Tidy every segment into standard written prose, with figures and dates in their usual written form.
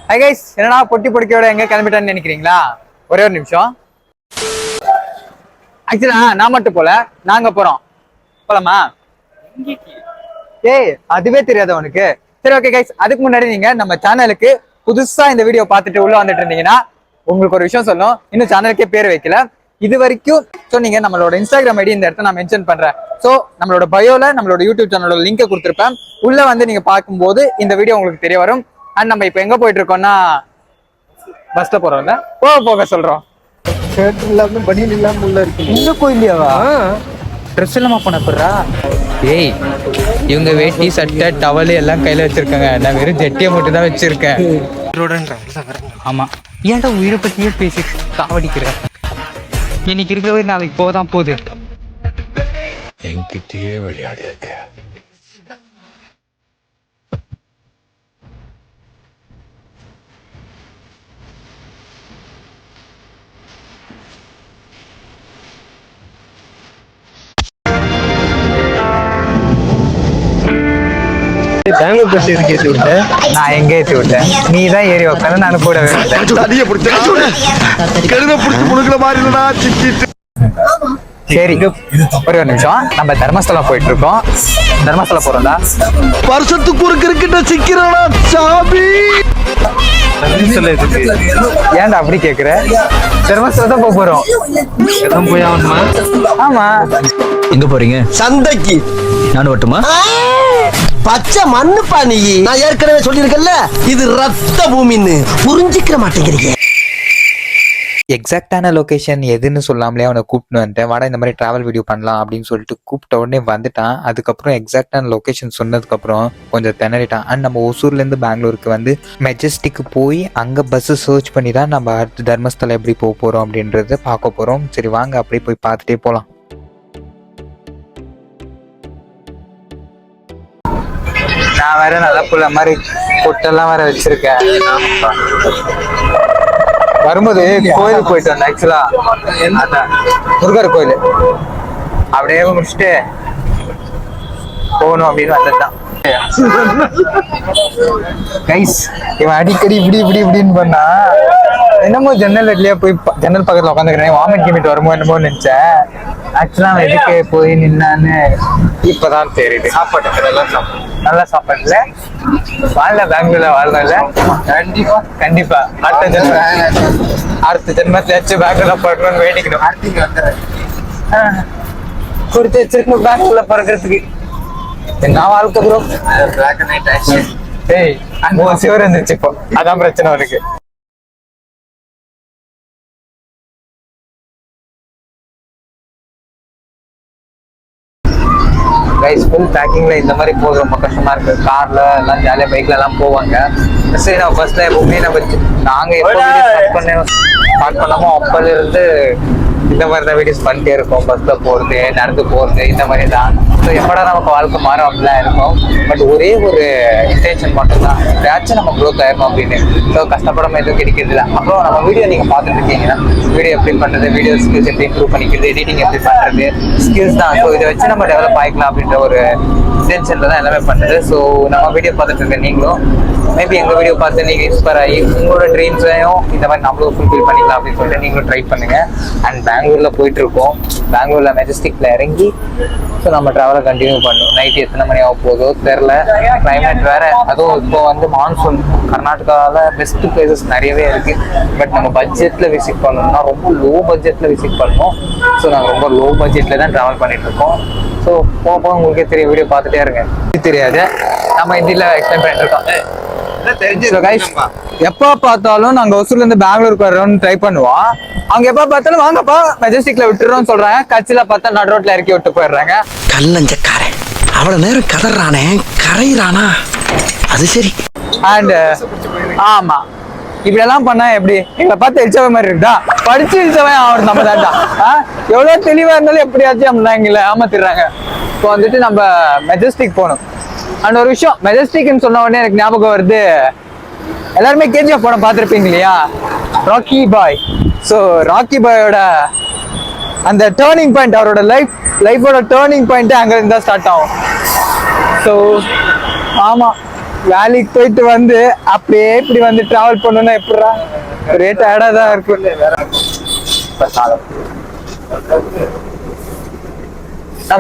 Hi guys, என்னடா பொட்டி பொடிக்கையோட எங்க கிளம்பிட்டான்னு நினைக்கிறீங்களா? ஒரே ஒரு நிமிஷம். ஆக்சுவலா நான் மட்டும் போல, நாங்க போறோம். போலாமா? ஏய், அதுவே தெரியாத உனக்கு? சரி, ஓகே கைஸ். அதுக்கு முன்னாடி நீங்க நம்ம சேனலுக்கு புதுசா இந்த வீடியோ பார்த்துட்டு உள்ள வந்துட்டு இருந்தீங்கன்னா உங்களுக்கு ஒரு விஷயம் சொல்லணும். இன்னும் சேனலுக்கே பேர் வைக்கல இது வரைக்கும். ஸோ நீங்க நம்மளோட இன்ஸ்டாகிராம் ஐடி இந்த இடத்த நான் மென்ஷன் பண்றேன். ஸோ நம்மளோட பயோல நம்மளோட யூடியூப் சேனலோட லிங்கை கொடுத்துருப்பேன். உள்ள வந்து நீங்க பார்க்கும்போது இந்த வீடியோ உங்களுக்கு தெரிய வரும். அண்ட் நம்ம இப்போ எங்க போயிட்டு இருக்கோம்னா பஸ்ல போறோம்ல, போக சொல்றோம். ஷர்ட் இல்லாம பனியன் இல்லாம உள்ள இருக்கு. இந்த கோயிலியாவா? ட்ரெஸ் இல்லாம போன போடுறா? ஏய், இவங்க வேட்டி சட்டை டவல் எல்லாம் கையில வச்சிருக்காங்க. நான் வெறும் ஜெட்டியை மட்டும் தான் வச்சிருக்கேன். ஆமா, ஏன்டா உயிரை பத்தியே பேசி சாவடிக்கிற? இன்னைக்கு இருக்கிற நாளைக்கு போதான் போகுது. என்கிட்டயே விளையாடி இருக்க. பெங்களூர் பஸ் எதுக்கு ஏற்றி விட்டேன்? நான் எங்க ஏற்றி விட்டேன்? நீ தான் ஏறி உட்காந்து நான் கூட சரி, ஒரு நிமிஷம். நம்ம தர்மஸ்தலம் போயிட்டு இருக்கோம். தர்மஸ்தலம் போறோம்டா. வருஷத்துக்கு ஒரு கிரிக்கெட்ட சிக்கிறா சாபி. ஏன்டா அப்படி கேக்குற? தர்மஸ்தலம் தான் போறோம். போய் ஆகணுமா? ஆமா. எங்க போறீங்க? சந்தைக்கு. நானும் வரட்டுமா? பச்சை மண்ணு பானி. நான் ஏற்கனவே சொல்லியிருக்கேன்ல, இது ரத்த பூமின்னு புரிஞ்சிக்க மாட்டேங்கிறீங்க. எக்ஸாக்டான லொகேஷன் எதுன்னு சொல்லாமலே அவனை கூப்பிட்டு வந்துட்டேன். வாடா இந்த மாதிரி டிராவல் வீடியோ பண்ணலாம் அப்படின்னு சொல்லிட்டு கூப்பிட்ட உடனே வந்துட்டான். அதுக்கப்புறம் எக்ஸாக்டான லொகேஷன் சொன்னதுக்கப்புறம் கொஞ்சம் திணறிட்டான். அண்ட் நம்ம ஒசூர்லேருந்து பெங்களூருக்கு வந்து மெஜஸ்டிக்கு போய் அங்கே பஸ்ஸு சர்ச் பண்ணி தான் நம்ம அடுத்து தர்மஸ்தலம் எப்படி போக போகிறோம் அப்படின்றத பார்க்க போகிறோம். சரி வாங்க, அப்படியே போய் பார்த்துட்டே போகலாம். நான் வேற நல்லா புள்ள மாதிரி பொட்டெல்லாம் வேற வச்சிருக்கேன். வரும்போது கோயிலுக்கு போயிட்டு வந்தேன். ஆக்சுவலா முருகர் கோயில் அப்படியே முடிச்சுட்டு போகணும் அப்படின்னு வந்ததுதான். கைஸ், இவன் அடிக்கடி இப்படின்னு பண்ணா என்னமோ ஜன்னல் வெளியே போய் ஜன்னல் பக்கத்துல உட்காந்துக்கிறேன். வாமிட் கிமிட் வருமோ என்னமோ நினைச்சேன். ஆக்சுவலா அவன் எதுக்கு போய் நின்னான்னு இப்பதான் தெரியுது. சாப்பாட்டு நல்லா சாப்பாடுல வாழ பெங்களூர்ல வாழ்றல கண்டிப்பா அடுத்த ஜென்மத்தியாச்சும் பெங்களூர்ல போடணும்னு வேண்டிக்கணும். கொடுத்து வச்சிருக்கணும் பெங்களூர்ல பிறக்கிறதுக்கு. என்ன வாழ்க்கை ப்ரோ? ஏய், சிவர் இருந்துச்சு இப்போ, அதான் பிரச்சனை இருக்கு. கைஸ், ஃபுல் பேக்கிங்ல இந்த மாதிரி போகிறது ரொம்ப கஷ்டமா இருக்கு. கார்ல எல்லாம் ஜாலியாக பைக்ல எல்லாம் போவாங்க. சரி, நம்ம ஃபர்ஸ்ட்ல எப்பவுமே நாங்கள் எப்போ ஸ்டார்ட் பண்ணாமோ அப்போல இருந்து இந்த மாதிரி தான் வீடியோஸ் பண்ணிட்டே இருக்கோம். பஸ்ல போறது, நடந்து போறது, இந்த மாதிரி தான். ஸோ எப்படா நமக்கு வாழ்க்கை மாறும் அப்படிலாம் இருக்கும். பட் ஒரே ஒரு இன்டென்ஷன் மட்டும்தான், எப்பயாச்சும் நம்ம க்ரோத் ஆயிடணும் அப்படின்னு. ஸோ கஷ்டப்படாம எதுவும் கிடைக்கிறது இல்லை. அப்புறம் நம்ம வீடியோ நீங்க பார்த்துட்டு இருக்கீங்கன்னா வீடியோ எப்படி பண்றது, வீடியோ ஸ்கில்ஸ் எப்படி இம்ப்ரூவ் பண்ணிக்கிறது, எடிட்டிங் எப்படி பண்றது, ஸ்கில்ஸ் தான். ஸோ இதை வச்சு நம்ம டெவலப் ஆகிக்கலாம் அப்படின்ற ஒரு இன்டென்ஷன்ல தான் எல்லாமே பண்ணுறது. ஸோ நம்ம வீடியோ பார்த்துட்டு இருக்க நீங்களும் மேபி எங்க வீடியோ பார்த்து நீங்க இன்ஸ்பயர் ஆகி உங்களோட ட்ரீம்ஸையும் இந்த மாதிரி நம்மளும் ஃபுல்ஃபில் பண்ணிக்கலாம் அப்படின்னு சொல்லிட்டு நீங்களும் ட்ரை பண்ணுங்க. அண்ட் பெங்களூர்ல போயிட்டு இருக்கோம். பெங்களூர்ல மெஜஸ்டிக்ல இறங்கி ஸோ நம்ம ட்ராவலை கண்டினியூ பண்ணணும். நைட் எத்தனை மணி ஆக போதோ தெரில. கிளைமேட் வேற, அதுவும் இப்போ வந்து மான்சூன். கர்நாடகாவில் பெஸ்ட் பிளேசஸ் நிறையவே இருக்கு. பட் நம்ம பட்ஜெட்ல விசிட் பண்ணணும்னா ரொம்ப லோ பட்ஜெட்ல விசிட் பண்ணணும். ஸோ நாங்கள் ரொம்ப லோ பட்ஜெட்ல தான் ட்ராவல் பண்ணிட்டு இருக்கோம். ஸோ போக உங்களுக்கே தெரியும், வீடியோ பார்த்துட்டே இருங்க. தெரியாது, நம்ம ஹிந்தியில் எக்ஸ்பிளைன் பண்ணிட்டு இருக்கோம். எப்ப பார்த்தாலும் நாங்க ஒசூர்ல இருந்து பெங்களூருக்கு வரோம்னு ட்ரை பண்ணுவோம். அவங்க எப்ப பார்த்தாலும் வாங்கப்பா மெஜஸ்டிக்ல விட்டுறோம்னு சொல்றாங்க. கட்சியில பார்த்தா நடு ரோட்ல இறக்கி விட்டு போயிடுறாங்க. கல்லஞ்சக்காரன் அவ்வளவு நேரம் கதறானே, கரையிறானா? அது சரி. அண்ட் ஆமா, இப்படி எல்லாம் பண்ணா எப்படி? எங்களை பார்த்து எரிச்சவ மாதிரி இருக்குதா? படிச்சு எரிச்சவன் ஆகணும் நம்ம தான்டா. எவ்வளவு தெளிவா இருந்தாலும் எப்படியாச்சும் அப்படின்னா எங்களை ஏமாத்திடுறாங்க. இப்போ வந்துட்டு நம்ம மெஜஸ்டிக் போகணும். அண்ட் ஒரு விஷயம், மெஜஸ்டிக்னு சொன்ன உடனே எனக்கு ஞாபகம் வருது, எல்லாருமே கேஜிஎஃப் படம் பார்த்துருப்பீங்க இல்லையா? ராக்கி பாய். ஸோ ராக்கி பாயோட அந்த டேர்னிங் பாயிண்ட், அவரோட லைஃபோட டேர்னிங் பாயிண்ட் அங்கே இருந்தால் ஸ்டார்ட் ஆகும். ஸோ ஆமாம், வேலைக்கு போயிட்டு வந்து அப்படியே இப்படி வந்து டிராவல் பண்ணணும்னா எப்படிடா ஒரே டயர்டா தான் இருக்கும்.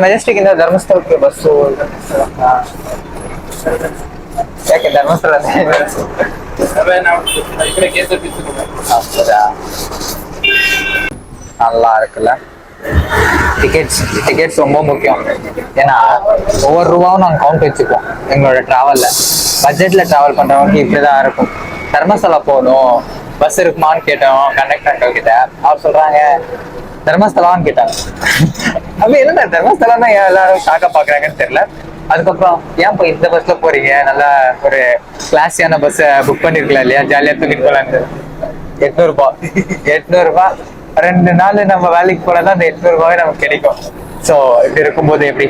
ಮೆಜೆಸ್ಟಿಕ್ ಇಂದ ಧರ್ಮಸ್ಥಳಕ್ಕೆ ಬಸ್ಸು ಯಾಕೆ ಧರ್ಮಸ್ಥಳ நல்லா இருக்குல்ல. டிக்கெட்ஸ் ரொம்ப முக்கியம். ஏன்னா ஒவ்வொரு ரூபாவும் நாங்கள் கவுண்ட் வச்சுப்போம் எங்களோட டிராவல்ல. பட்ஜெட்ல டிராவல் பண்றவங்களுக்கு இப்படிதான் இருக்கும். தர்மஸ்தலம் போகணும், பஸ் இருக்குமான்னு கேட்டோம் கண்டக்டர் அங்கிள் கிட்ட. அவர் சொல்றாங்க தர்மஸ்தலான்னு கேட்டாங்க. அப்படி என்னடா தர்மஸ்தலம் தான் எல்லாரும் ஷாக்கா பாக்குறாங்கன்னு தெரியல. அதுக்கப்புறம் ஏன் இப்போ இந்த பஸ்ல போறீங்க, நல்லா ஒரு கிளாஸியான பஸ் புக் பண்ணிருக்கலாம் இல்லையா, ஜாலியா தூக்கிட்டு போலான்னு. 800 ரூபாய் 2 நாள் நம்ம வேலைக்கு போலதான் அந்த 800 ரூபாய் நமக்கு கிடைக்கும். ஸோ இப்படி இருக்கும்போது எப்படி.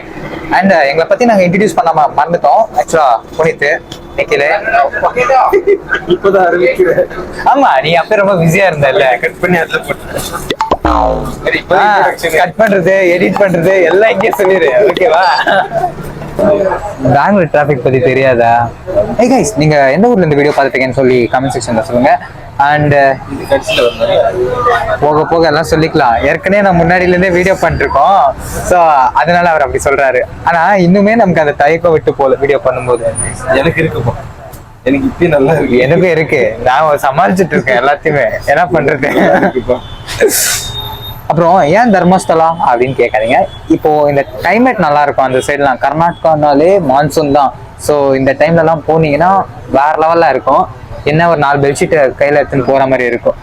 அண்ட் எங்களை பத்தி நாங்க இன்ட்ரடியூஸ் பண்ணாம மறந்துட்டோம். ஆக்சுவலா புனித் நிக்கில இப்பதான் அறிவிக்கிறேன். ஆமா நீ அப்ப ரொம்ப பிஸியா இருந்தல்ல, கட் பண்ணி அதுல கட் பண்றது எடிட் பண்றது எல்லாம் இங்கே சொல்லிடு. ஓகேவா? பெங்களூர் டிராபிக் பத்தி தெரியாதா? ஏய் கைஸ், நீங்க எந்த ஊர்ல இந்த வீடியோ பார்த்துட்டீங்கன்னு சொல்லி கமெண்ட் செக்ஷன்ல சொல்லுங்க. அண்ட் போக போக எல்லாம் சொல்லிக்கலாம். ஏற்கனவே நான் முன்னாடில இருந்தே வீடியோ பண்ணிருக்கோம். ஸோ அதனால அவர் அப்படி சொல்றாரு. ஆனா இன்னுமே நமக்கு அந்த தயக்கம் விட்டு போல வீடியோ பண்ணும்போது. எனக்கு இருக்குப்பா, எனக்கு இப்ப நல்லா இருக்கு. எனக்கும் இருக்கு, நான் சமாளிச்சுட்டு இருக்கேன் எல்லாத்தையுமே. என்ன பண்றது? அப்புறம் ஏன் தர்மஸ்தலம் அப்படின்னு கேட்காதீங்க. இப்போ இந்த கிளைமேட் நல்லா இருக்கும் அந்த சைட்லாம். கர்நாடகானாலே மான்சூன் தான். ஸோ இந்த டைம்ல எல்லாம் போனீங்கன்னா வேற லெவல்ல இருக்கும். என்ன ஒரு 4 பெட்ஷீட் கையில எடுத்துன்னு போற மாதிரி இருக்கும்.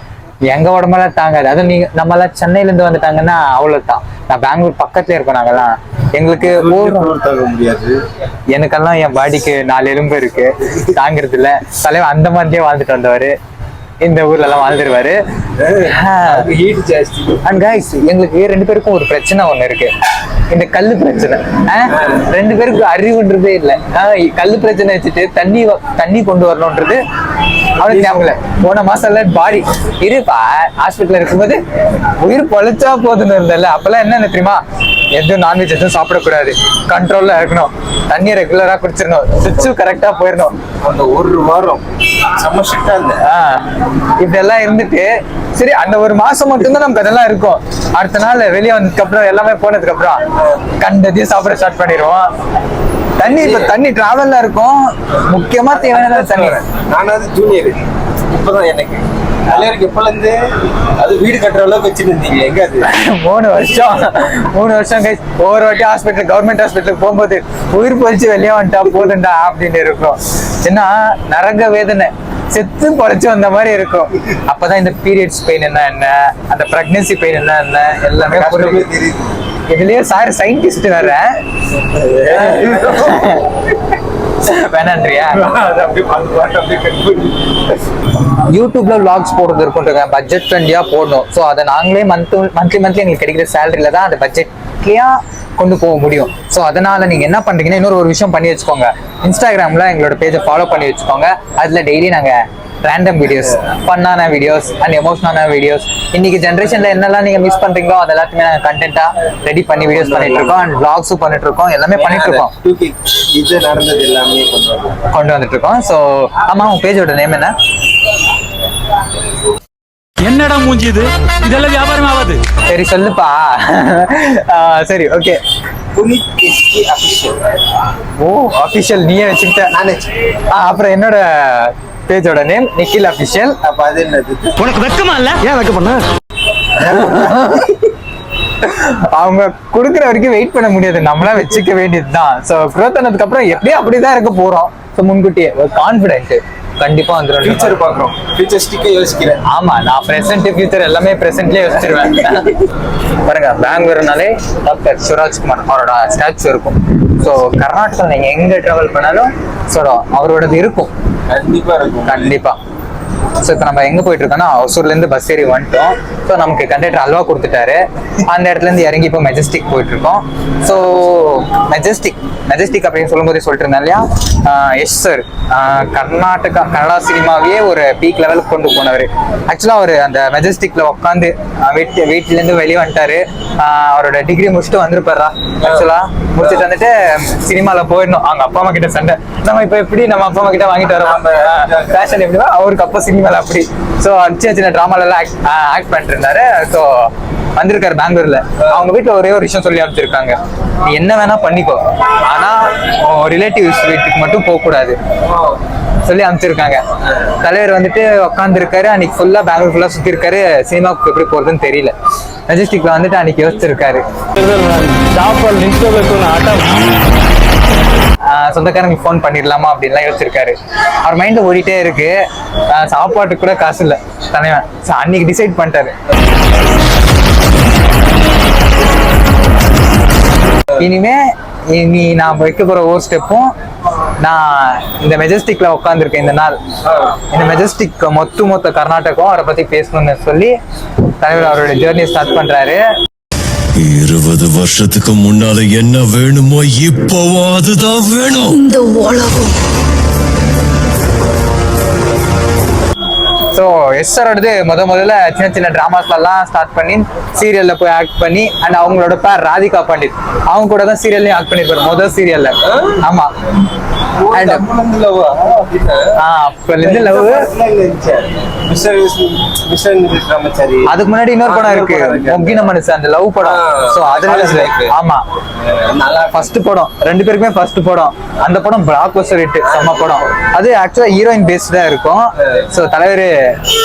எங்க உடம்பெல்லாம் தாங்காது. அதுவும் நீங்க நம்ம எல்லாம் சென்னையில இருந்து வந்துட்டாங்கன்னா அவ்வளவுதான். நான் பெங்களூர் பக்கத்துல இருக்கோம் நாங்கெல்லாம். எங்களுக்கு தாங்க முடியாது. எனக்கெல்லாம் என் பாடிக்கு 4 எலும்பு இருக்கு, தாங்கிறது இல்ல. தலைவர் அந்த மாதிரியே வாழ்ந்துட்டு வந்தவரு இந்த ஊர்ல எல்லாம் வாழ்ந்துருவாரு. அண்ட் கைஸ், எங்களுக்கு 2 பேருக்கும் ஒரு பிரச்சனை ஒண்ணு இருக்கு, இந்த கல்லு பிரச்சனை. 2 பேருக்கு அறிவுன்றதே இல்லை. கல்லு பிரச்சனை வச்சுட்டு தண்ணி கொண்டு வரணும்ன்றது அவனுக்கு ஞாபகம். போன மாசம்ல பாடி இருப்பா ஹாஸ்பிட்டல் இருக்கும்போது உயிர் பொழைச்சா போதுன்னு இருந்தல. அப்பெல்லாம் என்னன்னு தெரியுமா, எதுவும் நான்வெஜ் எதுவும் சாப்பிடக்கூடாது, கண்ட்ரோல்ல இருக்கணும், தண்ணி ரெகுலரா குடிச்சிடணும், சுவிட்சு கரெக்டா போயிடணும். அந்த 1 வாரம் செம்ம ஸ்ட்ரிக்டா இருந்த. இப்படியெல்லாம் இருந்துட்டு சரி அந்த 1 மாசம் மட்டும்தான் நமக்கு அதெல்லாம் இருக்கும். அடுத்த நாள் வெளியே வந்ததுக்கு அப்புறம் எல்லாமே போனதுக்கு அப்புறம் கண்டதையும் சாப்பிட ஸ்டார்ட் பண்ணிடுவோம். தண்ணி டிராவல்ல இருக்கும். முக்கியமா தேவையான தண்ணி. நானாவது ஜூனியர், இப்பதான் எனக்கு கல்யாணம் எப்பல இருந்து அது வீடு கட்டுற அளவுக்கு வச்சிருந்தீங்க. எங்க அது 3 வருஷம் கழிச்சு ஒவ்வொரு வாட்டி ஹாஸ்பிட்டல், கவர்மெண்ட் ஹாஸ்பிட்டலுக்கு போகும்போது உயிர் பொழிச்சு வெளியே வந்துட்டா போதுண்டா அப்படின்னு இருக்கும். ஏன்னா நரக வேதனை, செத்து பொழைச்சு வந்த மாதிரி இருக்கும். அப்பதான் இந்த பீரியட்ஸ் பெயின் என்ன, அந்த பிரெக்னன்சி பெயின் என்ன எல்லாமே தெரியுது. இதுலயே சார் சயின்டிஸ்ட் வேற வேணான்றியா? யூடியூப்ல விளாக்ஸ் போடுறது இருக்கும்ன்றங்க, பட்ஜெட் ஃப்ரெண்ட்லியா போடணும். ஸோ அதை நாங்களே மந்த்லி எங்களுக்கு கிடைக்கிற சேலரியில தான் அந்த பட்ஜெட்லியா கொண்டு போக முடியும். ஸோ அதனால நீங்க என்ன பண்றீங்கன்னா இன்னொரு விஷயம் பண்ணி வச்சுக்கோங்க. இன்ஸ்டாகிராம்ல எங்களோட பேஜை ஃபாலோ பண்ணி வச்சுக்கோங்க. அதுல டெய்லி நாங்க ரேண்டம் வீடியோஸ், ஃபன்னான வீடியோஸ் அண்ட் எமோஷனான வீடியோஸ், இன்னைக்கு ஜென்ரேஷன்ல என்னெல்லாம் நீங்க மிஸ் பண்றீங்களோ அது எல்லாத்தையுமே நாங்க கண்டென்ட்டா ரெடி பண்ணி வீடியோஸ் பண்ணிட்டு இருக்கோம். அண்ட் vlogs பண்ணிட்டு இருக்கோம். எல்லாமே பண்ணிட்டு இருக்கோம். இது நடந்தது எல்லாமே கொண்டு வந்துட்டு இருக்கோம். ஸோ ஆமா, உங்க பேஜோட நேம் என்ன? என்னடா மூஞ்சி இது, இதெல்லாம் வியாபாரம் ஆகாது. சரி சொல்லுப்பா. சரி ஓகே. ஓ அபிஷியல் நீயே வச்சுக்கிட்ட. அப்புறம் என்னோட பேஜோட நேம் நிக்கில் அபிஷியல். அப்ப அது என்னது? உனக்கு வெக்கமா இல்ல? ஏன் வெக்க பண்ண? அவங்க குடுக்குற வரைக்கும் வெயிட் பண்ண முடியாது, நம்மளா வச்சுக்க வேண்டியதுதான். ஸோ growth ஆனதுக்கு அப்புறம் எப்படியும் அப்படிதான் இருக்க போறோம். ஸோ முன்கூட்டியே ஒரு கான்ஃபிடென்ட் கண்டிப்பா வந்துடும். ஃபியூச்சர் பாக்குறோம், ஃபியூச்சரிஸ்டிக்கா யோசிக்கிறேன். ஆமா, நான் பிரசன்ட் ஃபியூச்சர் எல்லாமே பிரசன்ட்லயே யோசிச்சிருவேன். பாருங்க, பெங்களூர்னாலே டாக்டர் சிவராஜ்குமார் அவரோட ஸ்டாச்சு இருக்கும். ஸோ கர்நாடகா நீங்க எங்க டிராவல் பண்ணாலும் ஸோ அவரோடது இருக்கும். கண்டிப்பா இருக்கும். கண்டிப்பா ஸோ இப்போ நம்ம எங்க போயிட்டு இருக்கோம்னா ஒசூர்ல இருந்து பஸ் ஏறி வந்துட்டோம். ஸோ நமக்கு கண்டக்டர் அல்வா கொடுத்துட்டாரு. அந்த இடத்துல இருந்து இறங்கி இப்போ மெஜஸ்டிக் போயிட்டு இருக்கோம். ஸோ மெஜஸ்டிக் அப்படின்னு சொல்லும்போது சொல்லிட்டு இருந்தேன் இல்லையா, எஸ் சார் கன்னடா சினிமாவே ஒரு பீக் லெவலுக்கு கொண்டு போனவர். ஆக்சுவலா அவர் அந்த மெஜஸ்டிக்ல உட்காந்து வீட்டுல இருந்து வெளியே வந்துட்டாரு. அவரோட டிகிரி முடிச்சுட்டு வந்திருப்பாரா. ஆக்சுவலா முடிச்சுட்டு வந்துட்டு சினிமால போயிடணும். அவங்க அப்பா அம்மா கிட்ட சண்டை. நம்ம இப்ப எப்படி நம்ம அப்பா அம்மா கிட்ட வாங்கிட்டு வரோம் ஃபேஷன் எப்படின்னா அவருக்கு அப்பா சினிமால அப்படி. ஸோ சின்ன சின்ன டிராமால எல்லாம் ஆக்ட் பண்ணிட்டு இருந்தாரு. ஸோ வந்திருக்காரு பெங்களூர்ல. அவங்க வீட்டுல ஒரே ஒரு விஷயம் சொல்லி அனுப்பிச்சிருக்காங்க, நீ என்ன வேணா பண்ணிக்கோ, ஆனா ரிலேட்டிவ்ஸ் வீட்டுக்கு மட்டும் போக கூடாது சொல்லி அனுப்பிச்சிருக்காங்க. தலைவர் வந்துட்டு உட்காந்துருக்காரு. அன்னைக்கு ஃபுல்லா பெங்களூர் ஃபுல்லா சுத்தி இருக்காரு. சினிமாவுக்கு எப்படி போறதுன்னு தெரியல. மெஜஸ்டிக்ல வந்துட்டு அன்னைக்கு யோசிச்சிருக்காரு. சொந்தக்காரங்களுக்கு ஃபோன் பண்ணிடலாமா அப்படின்லாம் யோசிச்சிருக்காரு. அவர் மைண்ட் ஓடிட்டே இருக்கு. சாப்பாட்டுக்கு கூட காசு இல்லை தலைவன். அன்னைக்கு டிசைட் பண்ணிட்டாரு, இனி நான் வைக்க போற ஒவ்வொரு ஸ்டெப்பும் நான் இந்த மெஜஸ்டிக்ல உட்காந்துருக்கேன். இந்த மெஜஸ்டிக் மொத்த கர்நாடகம் அவரை பத்தி பேசணும்னு சொல்லி தலைவர் அவருடைய ஜேர்னி ஸ்டார்ட் பண்றாரு. 20 வருஷத்துக்கு முன்னால என்ன வேணுமோ இப்போவோ அதுதான் வேணும். இந்த உலகம். ஸோ எஸ்ஆரோடது முதல்ல சின்ன சின்ன டிராமாஸ்லாம் ஸ்டார்ட் பண்ணி சீரியல்ல போய் ஆக்ட் பண்ணி, அண்ட் அவங்களோட பேர் ராதிகா பண்டிட், அவங்க கூட தான் சீரியல்லையும் ஆக்ட் பண்ணிருப்பாரு முதல் சீரியல்ல. ஆமா, அண்ட் அப்பல இருந்து லவ். அதுக்கு முன்னாடி இன்னொரு படம் இருக்கு, மொக்கின மனுஷ, அந்த லவ் படம். ஸோ அதுல ஆமா ஃபர்ஸ்ட் படம், ரெண்டு பேருக்குமே ஃபர்ஸ்ட் படம். அந்த படம் பிளாக் பஸ்டர் ஹிட், செம்ம படம். அது ஆக்சுவலா ஹீரோயின் பேஸ்டா இருக்கும். ஸோ தலைவர்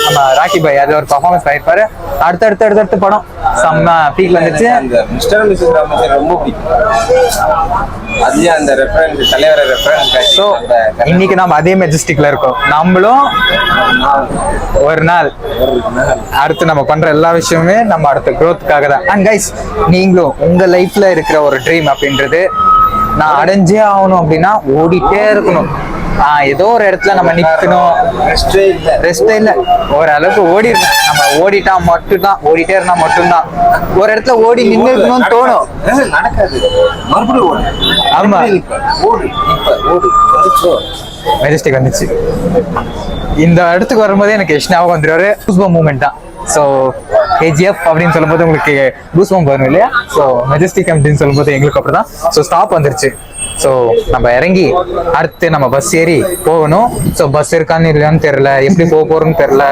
நம்ம ராக்கி பாய் அதுல ஒரு பர்ஃபார்மன்ஸ் பண்ணிருப்பாரு. அடுத்த படம் செம்ம பீக்ல வந்துச்சு. ரொம்ப பிடிக்கும். அதுலயே அந்த ரெஃபரன்ஸ் தலைவர ரெஃபரன்ஸ். ஸோ இன்னைக்கு நம்ம அதே மெஜஸ்டிக்ல இருக்கோம். நம்மளும் ஒரு நாள் அடுத்து நம்ம பண்ற எல்லா விஷயமுமே நம்ம அடுத்த growthக்காக தான். அண்ட் கைஸ், நீங்களும் உங்க லைஃப்ல இருக்கிற ஒரு ட்ரீம் அப்படின்றது நான் அடைஞ்சே ஆகணும் அப்படின்னா ஓடிட்டே இருக்கணும். ஏதோ ஒரு இடத்துல நம்ம நிக்கணும், ரெஸ்டே இல்ல, ஓரளவுக்கு ஓடிடணும். நம்ம ஓடிட்டா மட்டும்தான், ஓடிட்டே இருந்தா மட்டும்தான் ஒரு இடத்துல ஓடி நின்று இருக்கணும்னு தோணும். நடக்காது, மறுபடியும் ஓடு. ஆமா, ஓடு ஓடு. மெஜஸ்டிக் வந்துச்சு. இந்த இடத்துக்கு வரும்போதே எனக்கு ஞாபகம் வந்துருவாரு. கூஸ்பம்ப் மூமெண்ட் தான். ஸோ கேஜிஎஃப் அப்படின்னு சொல்லும்போது உங்களுக்கு கூஸ்பம்ப் வரும் இல்லையா. ஸோ மெஜஸ்டிக் அப்படின்னு சொல்லும்போது எங்களுக்கு அப்படிதான். ஸோ ஸ்டாப் வந்துருச்சு. ஸோ நம்ம இறங்கி அடுத்து நம்ம பஸ் ஏறி போகணும். ஸோ பஸ் இருக்கான்னு இல்லையான்னு தெரியல, எப்படி போக போறோம்னு தெரியல.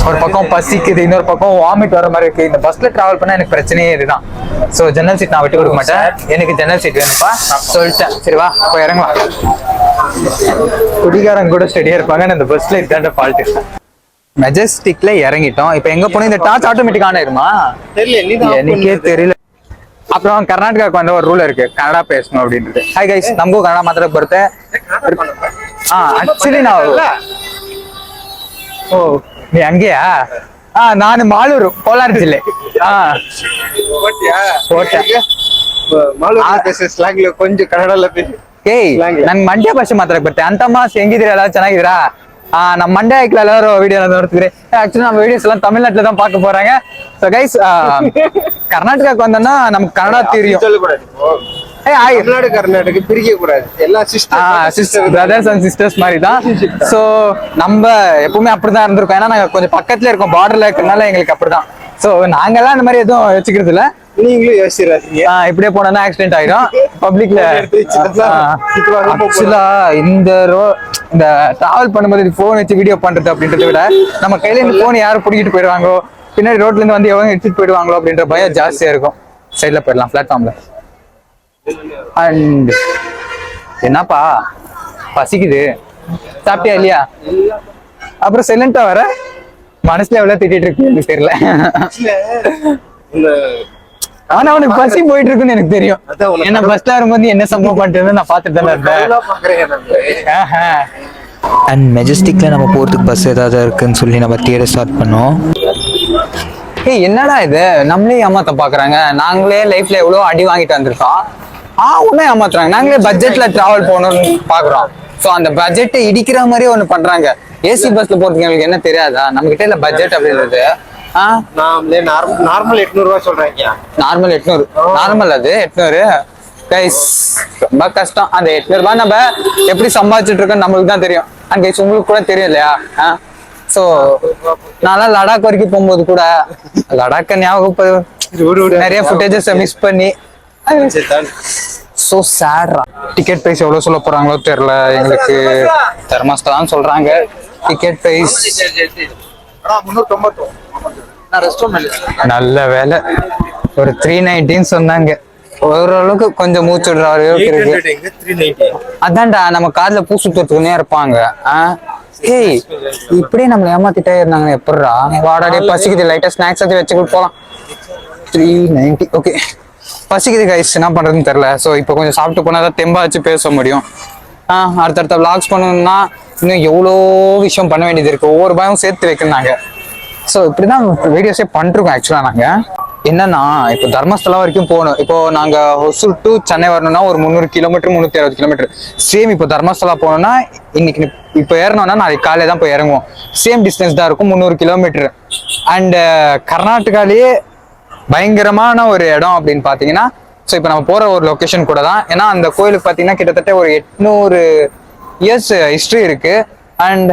ஒரு பக்கம் பசிக்குது, இன்னொரு பக்கம் வாமிட் வர மாதிரி இருக்கு. இந்த பஸ்ல டிராவல் பண்ணா எனக்கு பிரச்சனையே இதுதான். ஸோ ஜன்னல் சீட் நான் விட்டு கொடுக்க மாட்டேன், எனக்கு ஜன்னல் சீட் வேணும்ப்பா சொல்லிட்டேன். சரி வா போய் இறங்கலாம். குடிகாரங்க கூட ஸ்டெடியா இருப்பாங்க, இந்த பஸ்ல இதாண்ட ஃபால்ட். மெஜஸ்டிக்ல இறங்கிட்டோம். இப்போ எங்க போனோம், இந்த டார்ச் ஆட்டோமேட்டிக் ஆன் ஆயிருமா எனக்கே தெரியல. அப்புறம் கர்நாடகாவுக்கு வந்து ஒரு ரூல் இருக்கு, கன்னடா பேசணும் அப்படின்றது. ஹாய் கைஸ், நமக்கு கன்னடா மாத்திர பொறுத்த ஆக்சுவலி நான் ஓ நீ அங்கேயா? ನಾನು ಮಾಲೂರು, ಕೋಲಾರ ಜಿಲ್ಲೆ. கொஞ்சம் ಕನ್ನಡ ಏಯ್ ನನ್ ಮಂಡ್ಯ ಭಾಷೆ ಮಾತಾಡಕ್ ಬರ್ತೇ. ಅಂತಮ್ಮ ಹೆಂಗಿದಿರಿ, ಎಲ್ಲ ಚೆನ್ನಾಗಿದ್ದೀರಾ? நம்ம மண்டே ஐக்கில் எல்லாரும் வீடியோ ನೋಡ್ತಿದ್ರಿ. ஆக்சுவலி நம்ம வீடியோஸ் எல்லாம் தமிழ்நாட்டுல தான் பார்க்க போறாங்க. ஸோ கைஸ், கர்நாடகாவுக்கு வந்தோம்னா நமக்கு கன்னடா தெரியும். தமிழ்நாடு கர்நாடகா பிரிக்க கூடாது, எல்லாம் பிரதர்ஸ் அண்ட் சிஸ்டர்ஸ் மாதிரி தான். ஸோ நம்ம எப்பவுமே அப்படிதான் இருந்திருக்கோம். ஏன்னா நாங்க கொஞ்சம் பக்கத்துல இருக்கோம், பார்டர்ல இருக்கிறதுனால எங்களுக்கு அப்படிதான். ஸோ நாங்கெல்லாம் இந்த மாதிரி எதுவும் வச்சுக்கிறது இல்லை. நீங்களும் யோசிச்சிடாதீங்க, இப்படியே போனா ஆக்சிடென்ட் ஆயிடும் பப்ளிக்ல. ஆக்சுவலா இந்த டிராவல் பண்ணும்போது போன் வச்சு வீடியோ பண்றது அப்படின்றத விட நம்ம கையில இருந்து போன் யாரும் பிடிக்கிட்டு போயிடுவாங்களோ, பின்னாடி ரோட்ல இருந்து வந்து எவங்க எடுத்துட்டு போயிடுவாங்களோ அப்படின்ற பயம் ஜாஸ்தியா இருக்கும். சைட்ல போயிடலாம் பிளாட்ஃபார்ம்ல. அண்ட் என்னப்பா பசிக்குது, சாப்பிட்டியா இல்லையா? அப்புறம் சைலண்டா வர மனசுல எவ்வளவு திட்டிட்டு இருக்கு எனக்கு தெரியல. ஆனா அவனுக்கு பசி போயிட்டு இருக்குன்னு எனக்கு தெரியும். என்ன பஸ்ல வரும்போது என்ன சம்பவம் பண்ணிட்டு நான் பாத்துட்டு தானே இருந்தேன். அண்ட் மெஜஸ்டிக்ல நம்ம போறதுக்கு பஸ் ஏதாவது இருக்குன்னு சொல்லி நம்ம தேட ஸ்டார்ட் பண்ணோம். ஏய் என்னடா இது, நம்மளே ஏமாத்த பாக்குறாங்க. நாங்களே லைஃப்ல எவ்வளவு அடி வாங்கிட்டு வந்திருக்கோம், ஒன்னும் ஏமாத்துறாங்க. நாங்களே பட்ஜெட்ல டிராவல் போகணும்னு பாக்குறோம். ஸோ அந்த பட்ஜெட்டை இடிக்கிற மாதிரி ஒண்ணு பண்றாங்க. ஏசி பஸ்ல போறதுக்கு எங்களுக்கு என்ன தெரியாதா? நம்ம கிட்ட இல்ல பட்ஜெட் அப்படின்றது. நார்மல் 800 ரூபாய் சொல்றேன். நார்மல் 800. நார்மல் அது 800 கைஸ். ரொம்ப கஷ்டம். அந்த 800 ரூபாய் நம்ம எப்படி சம்பாதிச்சுட்டு இருக்கோம் நம்மளுக்கு தான் தெரியும். அண்ட் கைஸ் உங்களுக்கு கூட தெரியும் இல்லையா? சோ நான் லடாக் வரைக்கும் போகும்போது கூட லடாக்க ஞாபகம் நிறைய ஃபுட்டேஜஸ் மிஸ் பண்ணி சோ சேட்ரா. டிக்கெட் பிரைஸ் எவ்வளவு சொல்ல போறாங்களோ தெரியல எங்களுக்கு. தர்மஸ்தலாம் சொல்றாங்க டிக்கெட் பிரைஸ். நல்ல வேலை ஒரு 390 சொன்னாங்க. ஓரளவுக்கு கொஞ்சம் மூச்சு விடுற அளவுக்கு இருக்கு. அதான்டா நம்ம காதுல பூ சுத்துறதுக்குன்னே இருப்பாங்க. ஏய் இப்படியே நம்மள ஏமாத்திட்டே இருந்தாங்க. எப்படிடா வாடாடே பசிக்குது, லைட்டா ஸ்நாக்ஸ் வச்சு வச்சுக்கிட்டு போலாம். 390 ஓகே. பசிக்குது கைஸ், என்ன பண்றதுன்னு தெரியல. ஸோ இப்போ கொஞ்சம் சாப்பிட்டு போனாதான் தெம்பா வச்சு பேச முடியும். அடுத்தடுத்த விளாக்ஸ் பண்ணணும்னா இன்னும் எவ்வளோ விஷயம் பண்ண வேண்டியது இருக்கு. ஒவ்வொரு ரூபாயும் சேர்த்து வைக்கிறாங்க. ஸோ இப்படிதான் வீடியோஸே பண்ணிருக்கோம். ஆக்சுவலா நாங்க என்னன்னா இப்போ தர்மஸ்தலா வரைக்கும் போகணும். இப்போ நாங்க ஹொசூர் டு சென்னை வரணும்னா ஒரு 300 கிலோமீட்டர் 360 கிலோமீட்டர். சேம் இப்போ தர்மஸ்தலா போனோம்னா இன்னைக்கு இப்போ ஏறணும்னா நாளைக்கு காலையில தான் போய் இறங்குவோம். சேம் டிஸ்டன்ஸ் தான் இருக்கும், 300 கிலோமீட்டர். அண்ட் கர்நாடகாலேயே பயங்கரமான ஒரு இடம் அப்படின்னு பாத்தீங்கன்னா, ஸோ இப்போ நம்ம போற ஒரு லொக்கேஷன் கூட தான். ஏன்னா அந்த கோயிலுக்கு பாத்தீங்கன்னா கிட்டத்தட்ட ஒரு 800 இயர்ஸ் ஹிஸ்டரி இருக்கு. அண்ட்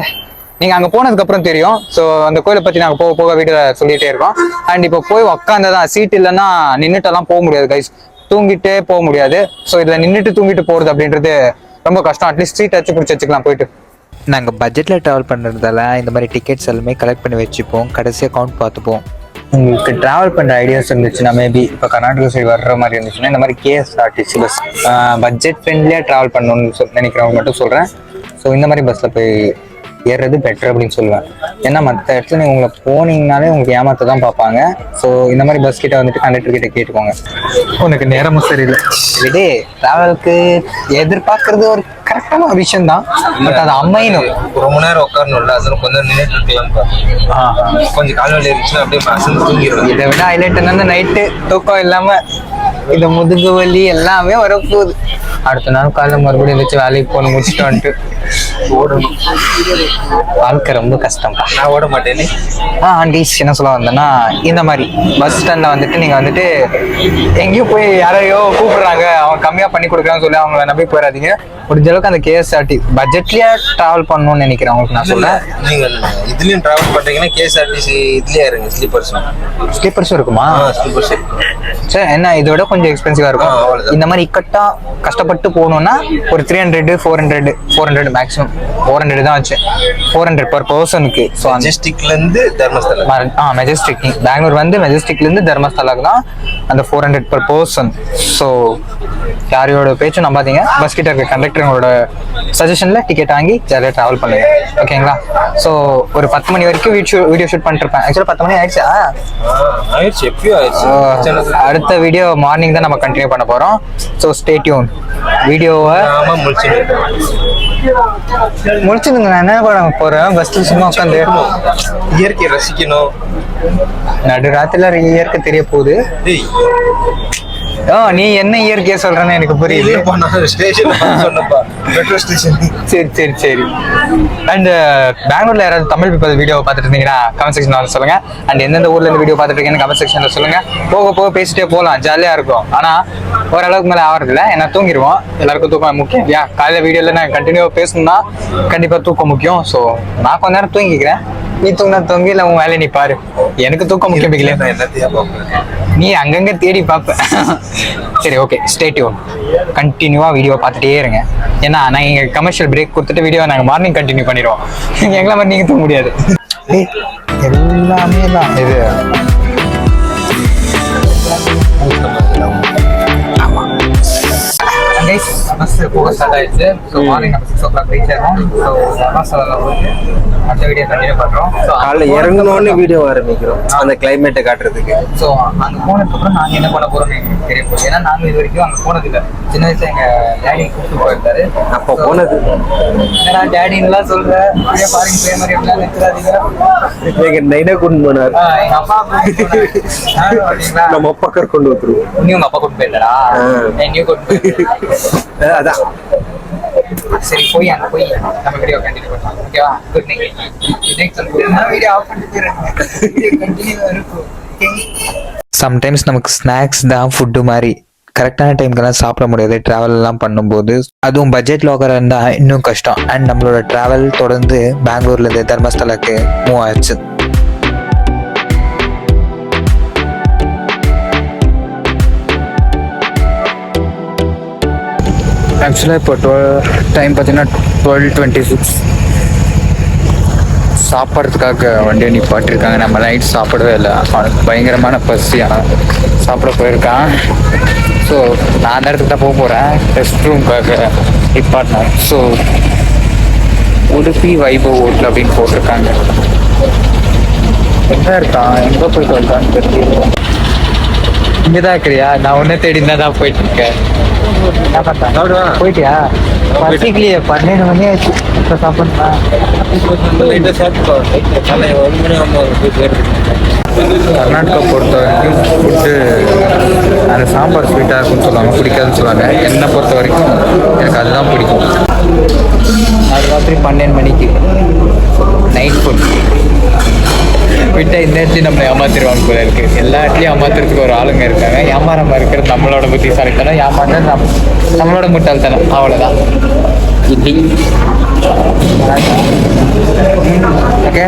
நீங்க அங்க போனதுக்கு அப்புறம் தெரியும். ஸோ அந்த கோயிலை பத்தி நாங்க போக போக வீட்டுல சொல்லிட்டே இருக்கோம். அண்ட் இப்போ போய் உட்காந்ததான், சீட் இல்லைன்னா நின்றுட்டெல்லாம் போக முடியாது கைஸ், தூங்கிட்டே போக முடியாது. ஸோ இதுல நின்றுட்டு தூங்கிட்டு போறது அப்படின்றது ரொம்ப கஷ்டம். அட்லீஸ்ட் சீட் வச்சு பிடிச்சி வச்சுக்கலாம் போயிட்டு. நாங்கள் பட்ஜெட்டில் ட்ராவல் பண்ணுறதால இந்த மாதிரி டிக்கெட்ஸ் எல்லாமே கலெக்ட் பண்ணி வச்சுப்போம். கடைசியாக கவுண்ட் பார்த்துப்போம். உங்களுக்கு ட்ராவல் பண்ணுற ஐடியாஸ் இருந்துச்சுன்னா, மேபி இப்போ கர்நாடகா சைடு வர்ற மாதிரி இருந்துச்சுன்னா இந்த மாதிரி KSRTC பஸ் பட்ஜெட் ஃப்ரெண்ட்லியாக ட்ராவல் பண்ணணும்னு நினைக்கிறவங்க மட்டும் சொல்கிறேன். ஸோ இந்த மாதிரி பஸ்ஸில் போய் ஏறுறது பெட்டர் அப்படின்னு சொல்லுவேன். ஏன்னா மற்ற இடத்துல நீங்கள் உங்களை போனீங்கனாலே உங்களுக்கு ஏமாத்த தான் பார்ப்பாங்க. ஸோ இந்த மாதிரி பஸ் கிட்ட வந்துட்டு கண்டக்டர் கிட்ட கேட்டுக்கோங்க. உனக்கு நேரமும் சரியில்லை இதே ட்ராவலுக்கு எதிர்பார்க்கறது ஒரு கரெக்டான ஒரு விஷயம் தான். பட் அது அமையணும். ரொம்ப நேரம் உட்காரணும்ல, அதில் கொஞ்சம் நின்றுட்டு இருக்கலாம். கொஞ்சம் கால் வலி இருந்துச்சுன்னா அப்படியே அசந்து தூங்கிடுவோம். இதை விட ஹைலைட் என்னன்னா நைட்டு தூக்கம் இல்லாம இந்த முதுகு வலி எல்லாமே வரப்போகுது. அடுத்த நாள் காலைல மறுபடியும் எதாச்சும் வேலைக்கு போகணும், முடிச்சுட்டு வந்துட்டு ஓடணும். வாழ்க்கை ரொம்ப கஷ்டம்ப்பா. நான் ஓட மாட்டேன்னு ஆண்டிஸ் என்ன சொல்ல வந்தேன்னா, இந்த மாதிரி பஸ் ஸ்டாண்ட்ல வந்துட்டு நீங்க வந்துட்டு எங்கேயும் போய் யாரையோ கூப்பிடுறாங்க அவங்க கம்மியா பண்ணி கொடுக்குறான்னு சொல்லி அவங்கள நம்பி போயிடாதீங்க. முடிஞ்ச அளவுக்கு அந்த KSRT பட்ஜெட்லயே டிராவல் பண்ணணும்னு நினைக்கிறவங்களுக்கு நான் சொல்றேன். நீங்க இதுலயும் டிராவல் பண்றீங்கன்னா KSRTC இதுலயே இருங்க. ஸ்லீப்பர்ஸும் இருக்குமா? ஸ்லீப்பர்ஸ் சரி, என்ன இதோட கொஞ்சம் எக்ஸ்பென்சிவா இருக்கும். இந்த மாதிரி இக்கட்டா கஷ்டப்பட்டு போகணும்னா ஒரு 300 400 மேக்ஸிமம் 400 தான் வச்சு 400 per பர்சனுக்கு. ஸோ மெஜஸ்டிக்ல இருந்து தர்மஸ்தலா, மெஜஸ்டிக் பெங்களூர் வந்து மெஜஸ்டிக்ல இருந்து தர்மஸ்தலாக்கு தான் அந்த 400 per பர்சன். ஸோ யாரையோட பேச்சும் நம்பாதீங்க. பஸ் கிட்ட இருக்க கண்டக்டரோட சஜஷன்ல டிக்கெட் வாங்கி ஜாலியாக டிராவல் பண்ணுங்க. ஓகேங்களா? ஸோ ஒரு 10 மணி வரைக்கும் வீடியோ ஷூட் பண்ணிட்டு இருப்பேன். ஆக்சுவலாக 10 மணி ஆயிடுச்சா? எப்பயும் ஆயிடுச்சு. அடுத்த வீடியோ மார்னிங் தான் நம்ம கண்டினியூ பண்ண போறோம். So stay tune. வீடியோவை முடிச்சுடுங்க. நான் என்ன பண்ண போறேன், பஸ்ல சும்மா உட்காந்து இயற்கை ரசிக்கணும். நடு ராத்திரில இயற்கை தெரிய போகுது. நீ என்ன இயற்கையா சொல்றேன்னு எனக்கு புரியுது. சரி. அண்ட் பெங்களூர்ல யாராவது தமிழ் பீப்பிள் வீடியோ பார்த்துட்டு இருந்தீங்கன்னா கமெண்ட் செக்ஷன்ல சொல்லுங்க. அண்ட் எந்தெந்த ஊர்ல இருந்து வீடியோ பார்த்துட்டு இருக்கீங்கன்னு கமெண்ட் செக்ஷன்ல சொல்லுங்க. போக பேசிட்டே போகலாம், ஜாலியா இருக்கும். ஆனா ஓரளவுக்கு மேல ஆகிறது இல்லை, ஏன்னா தூங்கிடுவோம். எல்லாருக்கும் தூக்கம் முக்கியம் இல்லையா? காலையில வீடியோல நான் கண்டினியூவா பேசணும்னா கண்டிப்பா தூக்கம் முக்கியம். ஸோ நான் கொஞ்ச நேரம் தூங்கிக்கிறேன். நீ தூங்கி இல்லை உன் வேலையை நீ பாரு. எனக்கு தூக்கம் முக்கியம் இல்லை, நீ அங்கங்க தேடி பார்ப்ப. சரி, ஓகே, ஸ்டே டியூன். கண்டினியூவா வீடியோ பார்த்துட்டே இருங்க. ஏன்னா நான் இங்க கமர்ஷியல் பிரேக் கொடுத்துட்டு வீடியோ நாங்கள் மார்னிங் கண்டினியூ பண்ணிடுவோம். எங்களை மாதிரி நீங்க தூங்க முடியாது. எல்லாமே தான் இது. பஸ் போக ஸ்டார்ட் ஆயிடுச்சு. ஸோ மார்னிங் நம்ம 6 o'clock ரீச் ஆகும். ஸோ அடுத்த வீடியோ கண்டினியூ பண்றோம். ஸோ காலைல இறங்கணும்னு வீடியோ ஆரம்பிக்கிறோம், அந்த கிளைமேட்டை காட்டுறதுக்கு. ஸோ அங்கே போனதுக்கப்புறம் நாங்கள் என்ன பண்ண போறோம்னு எங்களுக்கு தெரிய போகுது. ஏன்னா நாங்கள் இது வரைக்கும் அங்கே போனதில்லை. சின்ன வயசுல எங்க டேடி கூப்பிட்டு போயிருந்தாரு. அப்போ போனது ஏன்னா டேடின்லாம் சொல்ற ஃபாரின் போய் மாதிரி எப்படிலாம் நிற்கிறாதீங்க. எங்க நைனா கொண்டு போனார். எங்க அப்பா நம்ம அப்பா கொண்டு வந்துருவோம். நீ உங்க அப்பா கூட்டு போயிருந்தாரா? நீ கூட்டு அதான் சரி போய் அங்கே போய் நம்ம வீடியோ கண்டினியூ பண்ணலாம். ஓகேவா? Good night. வீடியோ ஆஃப் பண்ணிட்டு கண்டினியூவாக இருக்கும். சம்டைம்ஸ் நமக்கு ஸ்நாக்ஸ் தான் ஃபுட்டு மாதிரி கரெக்டான டைம்க்கெல்லாம் சாப்பிட முடியாது ட்ராவல்லாம் பண்ணும்போது. அதுவும் பட்ஜெட் லோக்கராக இருந்தால் இன்னும் கஷ்டம். அண்ட் நம்மளோட ட்ராவல் தொடர்ந்து பெங்களூர்லேருந்து தர்மஸ்தலாக்கு மூவ் ஆச்சு. ஆக்சுவலாக இப்போ டைம் பார்த்தீங்கன்னா 12:26. சாப்பிட்றதுக்காக வண்டியை நிப்பாட்டிருக்காங்க. நம்ம நைட் சாப்பிடவே இல்லை. அவனுக்கு பயங்கரமான பசியாக சாப்பிட போயிருக்கான். ஸோ நான் அந்த இடத்துக்கு தான் போக போகிறேன் ரெஸ்ட் ரூம்க்காக நிப்பாட்டினேன். ஸோ உடுப்பி வைபவ் ஹோட்டல் அப்படின்னு போட்டிருக்காங்க. எங்கே இருக்கான், எங்கே போயிட்டு வந்தான்னு தெரியல. இங்கே தான் இருக்கிறியா? நான் ஒன்றே தேடி தான் போயிட்டு இருக்கேன். என்ன பண்ணா போயிட்டியா? பசிக்கலையே, 12 மணி ஆச்சு. இப்போ சாப்பிட்றா கர்நாடகா பொறுத்த வரைக்கும் ஃபுட்டு அந்த சாம்பார் ஸ்வீட்டாக இருக்குன்னு சொல்லுவாங்க, பிடிக்காதுன்னு சொல்லுவாங்க. என்னை பொறுத்த வரைக்கும் எனக்கு அதுதான் பிடிக்கும். அது ராத்திரி 12 மணிக்கு நைட் ஃபுட் விட்டா இந்த இடத்துலையும் நம்மளை ஏமாத்திடுவாங்க போல இருக்கு. எல்லா இடத்துலையும் ஏமாத்துறதுக்கு ஒரு ஆளுங்க இருக்காங்க. ஏமாறாம இருக்கிறது நம்மளோட புத்திசாலித்தனம், ஏமாந்தா நம்மளோட முட்டாள்தனம். அவ்வளோதான். இட்லி ஓகே,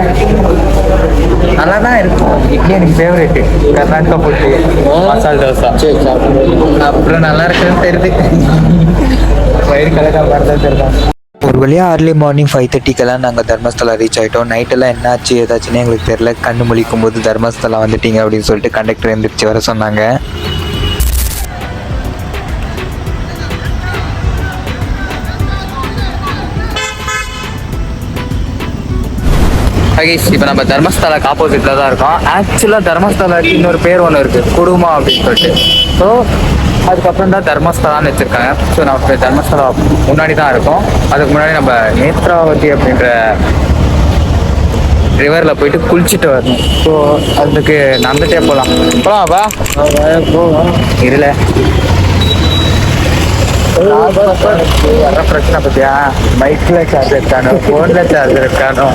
நல்லா தான் இருக்கும். இட்லி எனக்கு ஃபேவரெட்டு. கர்நாடகா ஃபுட்டு, மசால் தோசை. அப்புறம் நல்லா இருக்குன்னு தெரியுது. வயிறு கலக்கா பார்த்தா தெரியும். ஒரு வழியாக அர்லி மார்னிங் 5:30க்கெல்லாம் நாங்கள் தர்மஸ்தலா ரீச் ஆகிட்டோம். நைட்டெல்லாம் என்னாச்சு ஏதாச்சுன்னு எங்களுக்கு தெரியல. கண்ணு முழிக்கும் போது தர்மஸ்தலா வந்துட்டீங்க அப்படின்னு சொல்லிட்டு கண்டக்டர் எழுந்திரிச்சு வர சொன்னாங்க. இப்போ நம்ம தர்மஸ்தலாக்கு ஆப்போசிட்டில் தான் இருக்கோம். ஆக்சுவலாக தர்மஸ்தலாக்கு இன்னொரு பேர் ஒன்று இருக்குது, குடுமா அப்படின்னு சொல்லிட்டு. ஸோ அதுக்கப்புறம் தான் தர்மஸ்தலான்னு வச்சுருக்காங்க. ஸோ நம்ம தர்மஸ்தலா முன்னாடி தான் இருக்கோம். அதுக்கு முன்னாடி நம்ம நேத்ராவதி அப்படின்ற ரிவரில் போயிட்டு குளிச்சுட்டு வரணும். ஸோ அதுக்கு நடந்துகிட்டே போகலாம்ப்பா. இருல வர பிரச்சனை பற்றியா? மைக்கில் சார்ஜர் இருக்கானோ, ஃபோனில் சார்ஜர் இருக்கானோ,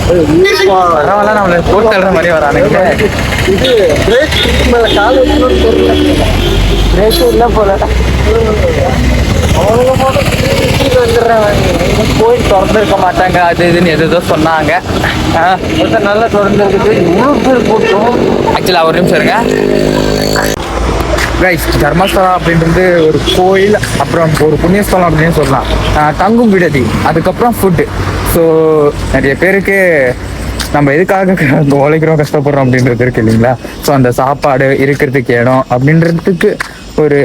பரவாயில்ல. நம்மள போட்டு தள்ளுற மாதிரி வரானுங்க. இது பிரேக் இல்லை போல. கோயில் திறந்துருக்க மாட்டாங்க, அது இதுன்னு எதோ சொன்னாங்க. நல்லா திறந்துருக்குது. இவ்வளோ பேர் போட்டோம். ஆக்சுவலாக ஒரு நிமிஷம் இருங்க கைஸ். தர்மஸ்தலா அப்படின்றது ஒரு கோயில், அப்புறம் ஒரு புண்ணியஸ்தலம் அப்படின்னு சொல்லலாம். தங்கும் விடுதி, அதுக்கப்புறம் ஃபுட்டு. ஸோ நிறைய பேருக்கு நம்ம எதுக்காக உழைக்கிறோம், கஷ்டப்படுறோம் அப்படின்றது இருக்கு இல்லைங்களா? ஸோ அந்த சாப்பாடு, இருக்கிறதுக்கு இடம் அப்படின்றதுக்கு ஒரு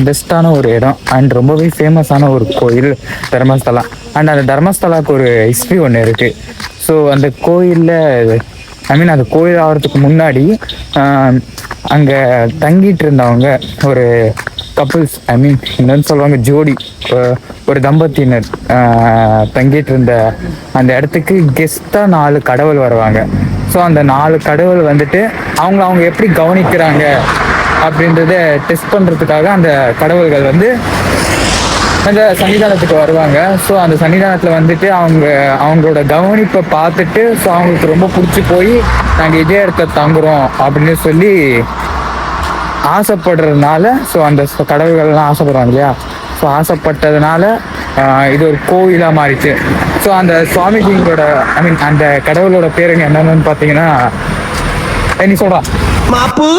பெஸ்ட்டான ஒரு இடம். அண்ட் ரொம்பவே ஃபேமஸான ஒரு கோயில் தர்மஸ்தலா. அண்ட் அந்த தர்மஸ்தலாவுக்கு ஒரு ஹிஸ்ட்ரி ஒன்று இருக்குது. ஸோ அந்த கோயிலில் அந்த கோயில் ஆகிறதுக்கு முன்னாடி அங்கே தங்கிட்டு இருந்தவங்க ஒரு கப்புள்ஸ், என்னன்னு சொல்லுவாங்க, ஜோடி, ஒரு தம்பதியினர் தங்கிட்டு இருந்த அந்த இடத்துக்கு கெஸ்ட்டாக 4 கடவுள் வருவாங்க. ஸோ அந்த 4 கடவுள் வந்துட்டு அவங்க எப்படி கவனிக்கிறாங்க அப்படின்றத டெஸ்ட் பண்ணுறதுக்காக அந்த கடவுள்கள் வந்து அந்த சன்னிதானத்துக்கு வருவாங்க. ஸோ அந்த சன்னிதானத்தில் வந்துட்டு அவங்களோட கவனிப்பை பார்த்துட்டு, ஸோ அவங்களுக்கு ரொம்ப பிடிச்சி போய் நாங்கள் இதே இடத்துல தங்குறோம் அப்படின்னு சொல்லி ஆசைப்படுறதுனால, ஸோ அந்த கடவுள்கள்லாம் ஆசைப்படுறாங்க இல்லையா? ஸோ ஆசைப்பட்டதுனால இது ஒரு கோயிலாக மாறிச்சு. ஸோ அந்த சுவாமிஜிங்களோட அந்த கடவுளோட பேருங்க என்னன்னு பார்த்தீங்கன்னா, நீ சொல்றா மாப்பு.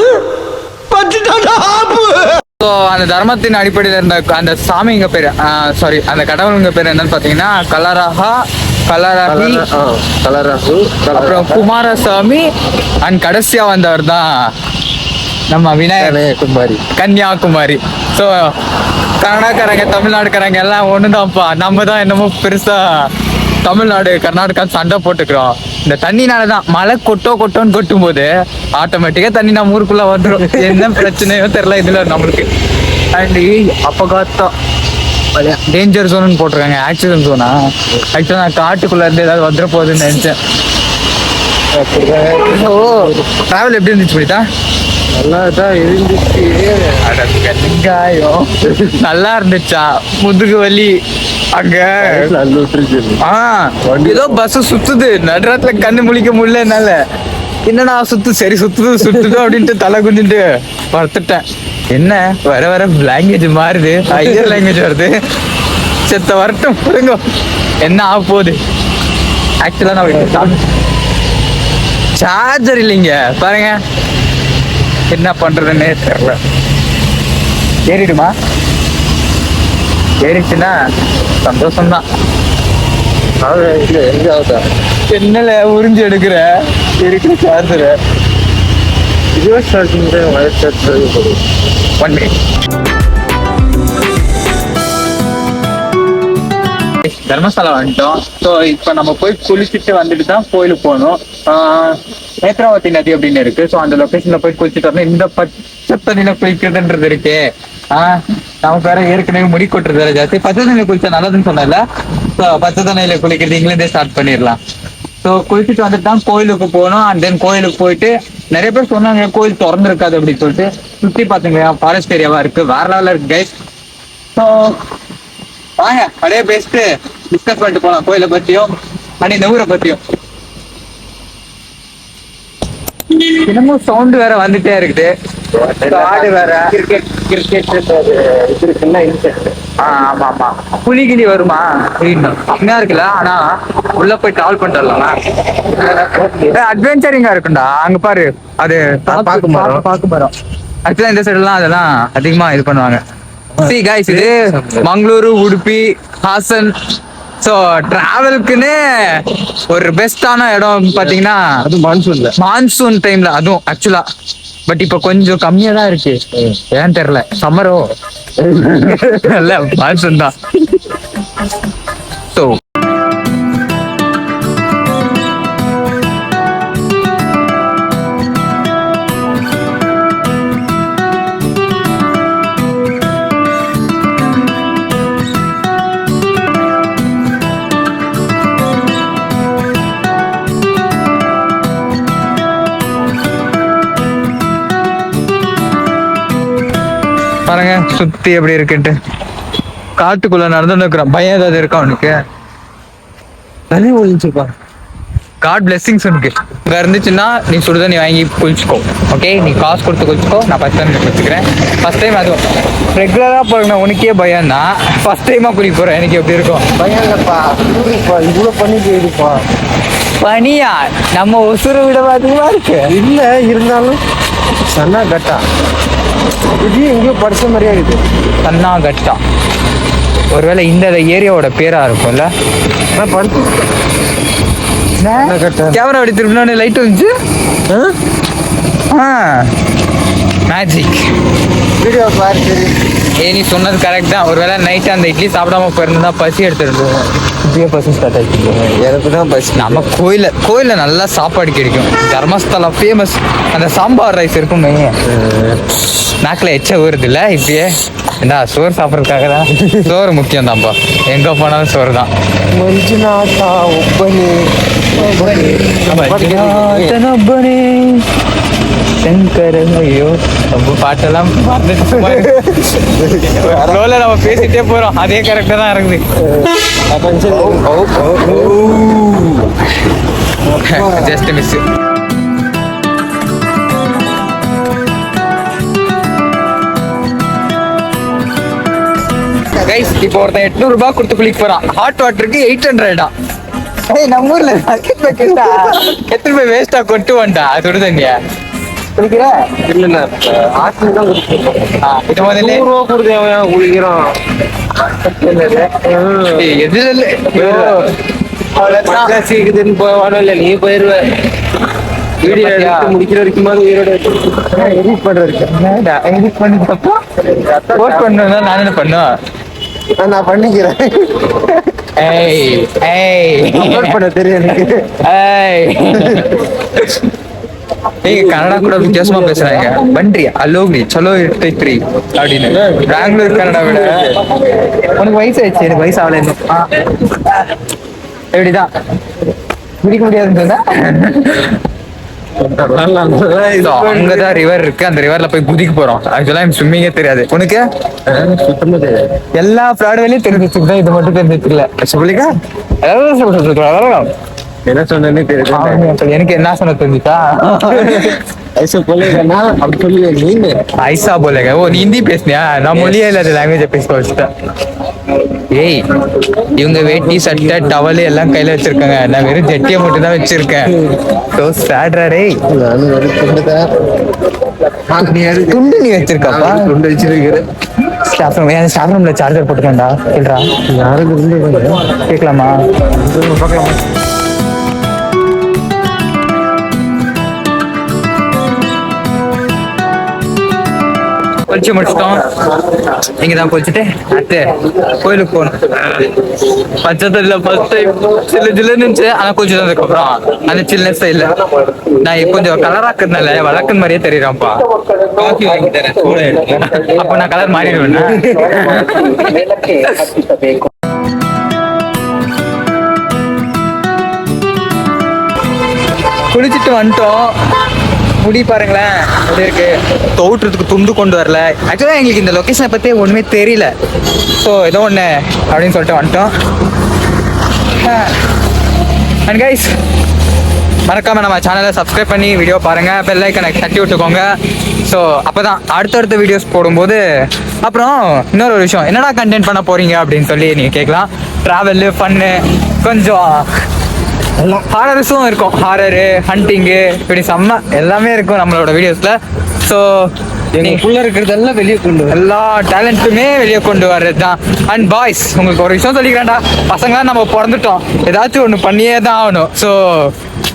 ஸோ அந்த தர்மத்தின் அடிப்படையில் இருந்த அந்த சாமிங்க பேர், சாரி அந்த கடவுளுங்க பேர் என்னன்னு பார்த்தீங்கன்னா கலராகி, அப்புறம் குமாரசாமி. அண்ட் கடைசியா வந்தவர் தான் நம்ம விநாயகர் கன்னியாகுமரி. ஸோ கன்னடக்காரங்க, தமிழ்நாடுக்காரங்க எல்லாம் ஒண்ணுதான்ப்பா. நம்ம தான் என்னமோ பெருசா தமிழ்நாடு கர்நாடகா சண்டை போட்டுக்கிறோம். இந்த தண்ணினாலதான் மழை கொட்டோன்னு கொட்டும் போது ஆட்டோமேட்டிக்கா தண்ணி நம்ம ஊருக்குள்ள வந்துடும். என்ன பிரச்சனையோ தெரியல இதுல நம்மளுக்கு. அண்ட் அப்பகாத்தம் டேஞ்சர் ஜோன் போட்டிருக்காங்க, ஆக்சிடென்ட் ஜோனா. ஆக்சுவலா நான் காட்டுக்குள்ள இருந்து ஏதாவது வந்துட போகுதுன்னு நினைச்சேன். ஓ டிராவல் எப்படி இருந்துச்சு புரியுதா? நல்லாதான் இருந்துச்சு. வெங்காயம் நல்லா இருந்துச்சா? முதுகு வலி அங்க ஏதோ பஸ் சுத்துது நடுராத்துல கண்ணு முழிக்க முடியல என்னால. என்னடா சரி சுத்துது அப்படின்ட்டு தலை குஞ்சிட்டு வளர்த்துட்டேன். என்ன வர வர லாங்குவேஜ் மாறுது, ஹையர் லாங்குவேஜ் வருது. செத்த வரட்டும் புரியுங்க, என்ன ஆக போகுது. ஆக்சுவலா நான் சார்ஜர் இல்லைங்க பாருங்க, என்ன பண்றதுன்னே தெரியல. ஏறிடுமா? ஏறிச்சுன்னா சந்தோஷம்தான். என்னல உறிஞ்சு எடுக்கிற இருக்கிற சார்ஜர்? One minute. தர்மசாலா வந்துட்டோம். ஸோ இப்போ நம்ம போய் குளிச்சுட்டு வந்துட்டு தான் கோயிலுக்கு போகணும். நேத்ராவதி நதி அப்படின்னு இருக்கு. ஸோ அந்த லொகேஷன்ல போய் குளிச்சுட்டு வரணும். இந்த பச்சை தண்ணியில குளிக்கிறதுன்றது இருக்கே, நமக்கு வேற ஏற்கனவே முடி கொட்டுறது ஜாஸ்தி. பச்சை தண்ணியில குளிச்சா நல்லதுன்னு சொன்னல. ஸோ பச்சை தண்ணியில குளிக்கிறது இங்கிலேருந்தே ஸ்டார்ட் பண்ணிடலாம். ஸோ குளிச்சுட்டு வந்துட்டு தான் கோயிலுக்கு போகணும். அண்ட் தென் கோயிலுக்கு போயிட்டு நிறைய பேர் சொன்னாங்க கோயில் திறந்துருக்காது அப்படின்னு சொல்லிட்டு. சுற்றி பார்த்துங்க, ஃபாரஸ்ட் ஏரியாவா இருக்கு, வேற லெவலில் இருக்கு கைஸ். ஸோ வாங்க அப்படியே பேசிட்டு டிஸ்கஸ் பண்ணிட்டு போலாம் கோயிலை பத்தியும் அண்ட் இந்த ஊரை பத்தியும். இன்னமும் சவுண்ட் வேற வந்துட்டே இருக்குது. ஆடு வேற கிரிக்கெட் ஆமா ஆமா. புலிகிளி வருமா அப்படின்னு அங்கா இருக்குல்ல. ஆனா உள்ள போய் டிராவல் பண்ணிட்டு வரலாம். அட்வென்ச்சரிங்கா இருக்கும்டா. அங்க பாரு, அது பாக்கு மரம். ஆக்சுவலா இந்த சைடு எல்லாம் அதெல்லாம் அதிகமா இது பண்ணுவாங்க. See guys, இது மங்களூரு, உடுப்பி, ஹாசன். ஸோ டிராவலுக்குன்னு ஒரு பெஸ்டான இடம் பாத்தீங்கன்னா அது மான்சூன் டைம்ல. அதுவும் ஆக்சுவலா பட் இப்ப கொஞ்சம் கம்மியா தான் இருக்கு. ஏன்னு தெரியல, சம்மரோ இல்ல மான்சூன் தான். ஸோ பாருங்க சுத்தி எப்படி இருக்குன்ட்டு. காட்டுக்குள்ள நடந்து இருக்கிறான். பயம் ஏதாவது இருக்கா உனக்கு? தண்ணி ஒழிச்சுப்பா. காட் பிளெஸிங்ஸ் உனக்கு. இங்க இருந்துச்சுன்னா நீ சுடுதண்ணி வாங்கி குளிச்சுக்கோ. ஓகே, நீ காசு கொடுத்து குளிச்சுக்கோ, நான் ஃபர்ஸ்ட் டைம் குளிச்சுக்கிறேன். ஃபர்ஸ்ட் டைம் அதுவும் ரெகுலரா போறேன். உனக்கே பயம் தான். ஃபர்ஸ்ட் டைமா குளிக்க போறேன். எனக்கு எப்படி இருக்கும்? பயம் இல்லப்பா, இவ்வளவு பண்ணி போயிருப்பா. பனியா? நம்ம உசுறு விட அதிகமா இருக்கு. இல்ல இருந்தாலும் சன்னா கட்டா இது எங்கேயோ படிச்ச மாதிரியா இருக்குது. சன்னா கட்டா ஒருவேளை இந்த ஏரியாவோட பேரா இருக்கும்ல. கேமரா அப்படி திரும்பினோட லைட் வந்துச்சு. மேஜிக் வீடியோ பாரு. நீ சொன்னது கரெக்ட் தான். ஒருவேளை நைட்டு அந்த இட்லி சாப்பிடாம போயிருந்தா பசி எடுத்துட்டு இப்பயே பசி ஸ்டார்ட் ஆயிடுச்சு. எனக்கு தான் பசி. நம்ம கோயில நல்லா சாப்பாடு கிடைக்கும். தர்மஸ்தலா ஃபேமஸ். அந்த சாம்பார் ரைஸ் இருக்கும். நாக்கில் எச்ச ஊறுது இல்ல இப்பயே. என்ன சோறு சாப்பிட்றதுக்காக தான். சோறு முக்கியம் தான்ப்பா, எங்க போனாலும் சோறு தான். ஐயோ ரொம்ப பாட்டெல்லாம் நம்ம பேசிட்டே போறோம். அதே கரெக்டா தான் இருக்குது. Just miss. கைஸ் இப்போ ஒருத்தன் 800 ரூபாய் கொடுத்து குளிக்க போறான். ஹாட் வாட்டருக்கு 800. நம்ம ஊர்ல எத்தனை போய் வேஸ்டா கொட்டு வண்டா சுடு தண்ணியா குளிக்கிற? இல்ல ஹாஸ்டல் தான் இது முதல்ல 100 ரூபா கொடுத்து குளிக்கிறான். எதுல சீக்கிரத்துன்னு போவானோ இல்ல நீ போயிருவ. வீடியோ முடிக்கிற வரைக்கும் உயிரோட எடிட் பண்றதுக்கு எடிட் பண்ணப்போ போஸ்ட் பண்ணா நான் என்ன பண்ணுவேன்? நான் பண்ணிக்கிறேன். பண்ண தெரியும் எனக்கு. நீங்க கன்னடா கூட வித்தியாசமா பேசுறாங்க. பண்றி அலோக்னி சலோ 83 அப்படின்னு. பெங்களூர் கன்னடா விட உனக்கு வயசு ஆயிடுச்சு, எனக்கு வயசு ஆகல இன்னும். எப்படிதான் பிடிக்க முடியாதுன்னு சொன்னா அங்கதான் ரிவர் இருக்கு, அந்த ரிவர்ல போய் குதிக்க போறோம். ஆக்சுவலா எனக்கு ஸ்விம்மிங்கே தெரியாது. உனக்கு சுத்தமா தெரியாது. எல்லா ஃப்ராட் வேலையும் தெரிஞ்சிச்சுதான், இது மட்டும் தெரிஞ்சிச்சுல. சொல்லிக்கா என்ன சொன்னேன்னு தெரியாது. எனக்கு என்ன சொன்ன தெரிஞ்சுட்டா ஐசா போலேகா அப்படி சொல்லி நீங்க ஐசா போலேகா. ஓ, நீ ஹிந்தி பேசுனியா? நான் மொழியே இல்லாத லாங்குவேஜ பேச வச்சுட்டேன். ஏய், இவங்க வேட்டி சட்டை டவல் எல்லாம் கையில வச்சிருக்காங்க, நான் வெறும் ஜெட்டியை மட்டும் தான் வச்சிருக்கேன். துண்டு நீ வச்சிருக்காப்பா? துண்டு வச்சிருக்கிறேன். ஸ்டாஃப் ரூம்ல சார்ஜர் போட்டுக்கண்டா. கேள்றா, யாரும் கேட்கலாமா? பார்க்கலாமா? குளிச்சு முடிச்சிட்டோம். இங்கதான் குளிச்சுட்டு அடுத்து கோயிலுக்கு போகணும். பச்சைத்தல்ல ஃபர்ஸ்ட் டைம் சில்லுன்னு இருந்துச்சு, ஆனா குளிச்சு வந்ததுக்கு அப்புறம் அந்த சில்னஸ் இல்ல. நான் கொஞ்சம் கலரா இருக்கிறதுனால வழக்கன் மாதிரியே தெரியுறான்ப்பா. காஃபி வாங்கி தரேன், அப்ப நான் கலர் மாறிடுவேன். குளிச்சுட்டு வந்துட்டோம். முடி பாருங்களேன் அப்படி இருக்கு. தோட்டுறதுக்கு துண்டு கொண்டு வரல. ஆக்சுவலா எங்களுக்கு இந்த லொகேஷனை பத்தி ஒண்ணுமே தெரியல. ஸோ ஏதோ ஒண்ணு அப்படின்னு சொல்லிட்டு வந்துட்டோம். அண்ட் கைஸ், மறக்காம நம்ம சேனலை சப்ஸ்கிரைப் பண்ணி வீடியோ பாருங்க, பெல் ஐக்கனை தட்டி விட்டுக்கோங்க. ஸோ அப்பதான் அடுத்தடுத்த வீடியோஸ் போடும்போது. அப்புறம் இன்னொரு விஷயம், என்னடா கண்டென்ட் பண்ண போறீங்க அப்படின்னு சொல்லி நீங்க கேட்கலாம். டிராவல், ஃபன்னு, கொஞ்சம் ஹாரர்ஸும் இருக்கும். ஹாரரு, ஹண்டிங்கு, இப்படி செம்ம எல்லாமே இருக்கும் நம்மளோட வீடியோஸ்ல. ஸோ எனக்குள்ள இருக்கிறதெல்லாம் வெளியே கொண்டு எல்லா டேலண்ட்டுமே வெளியே கொண்டு வர்றது தான். அண்ட் பாய்ஸ், உங்களுக்கு ஒரு விஷயம் சொல்லிக்கிறேன்டா, பசங்களாம் நம்ம பிறந்துட்டோம், ஏதாச்சும் ஒன்று பண்ணியே தான் ஆகணும். ஸோ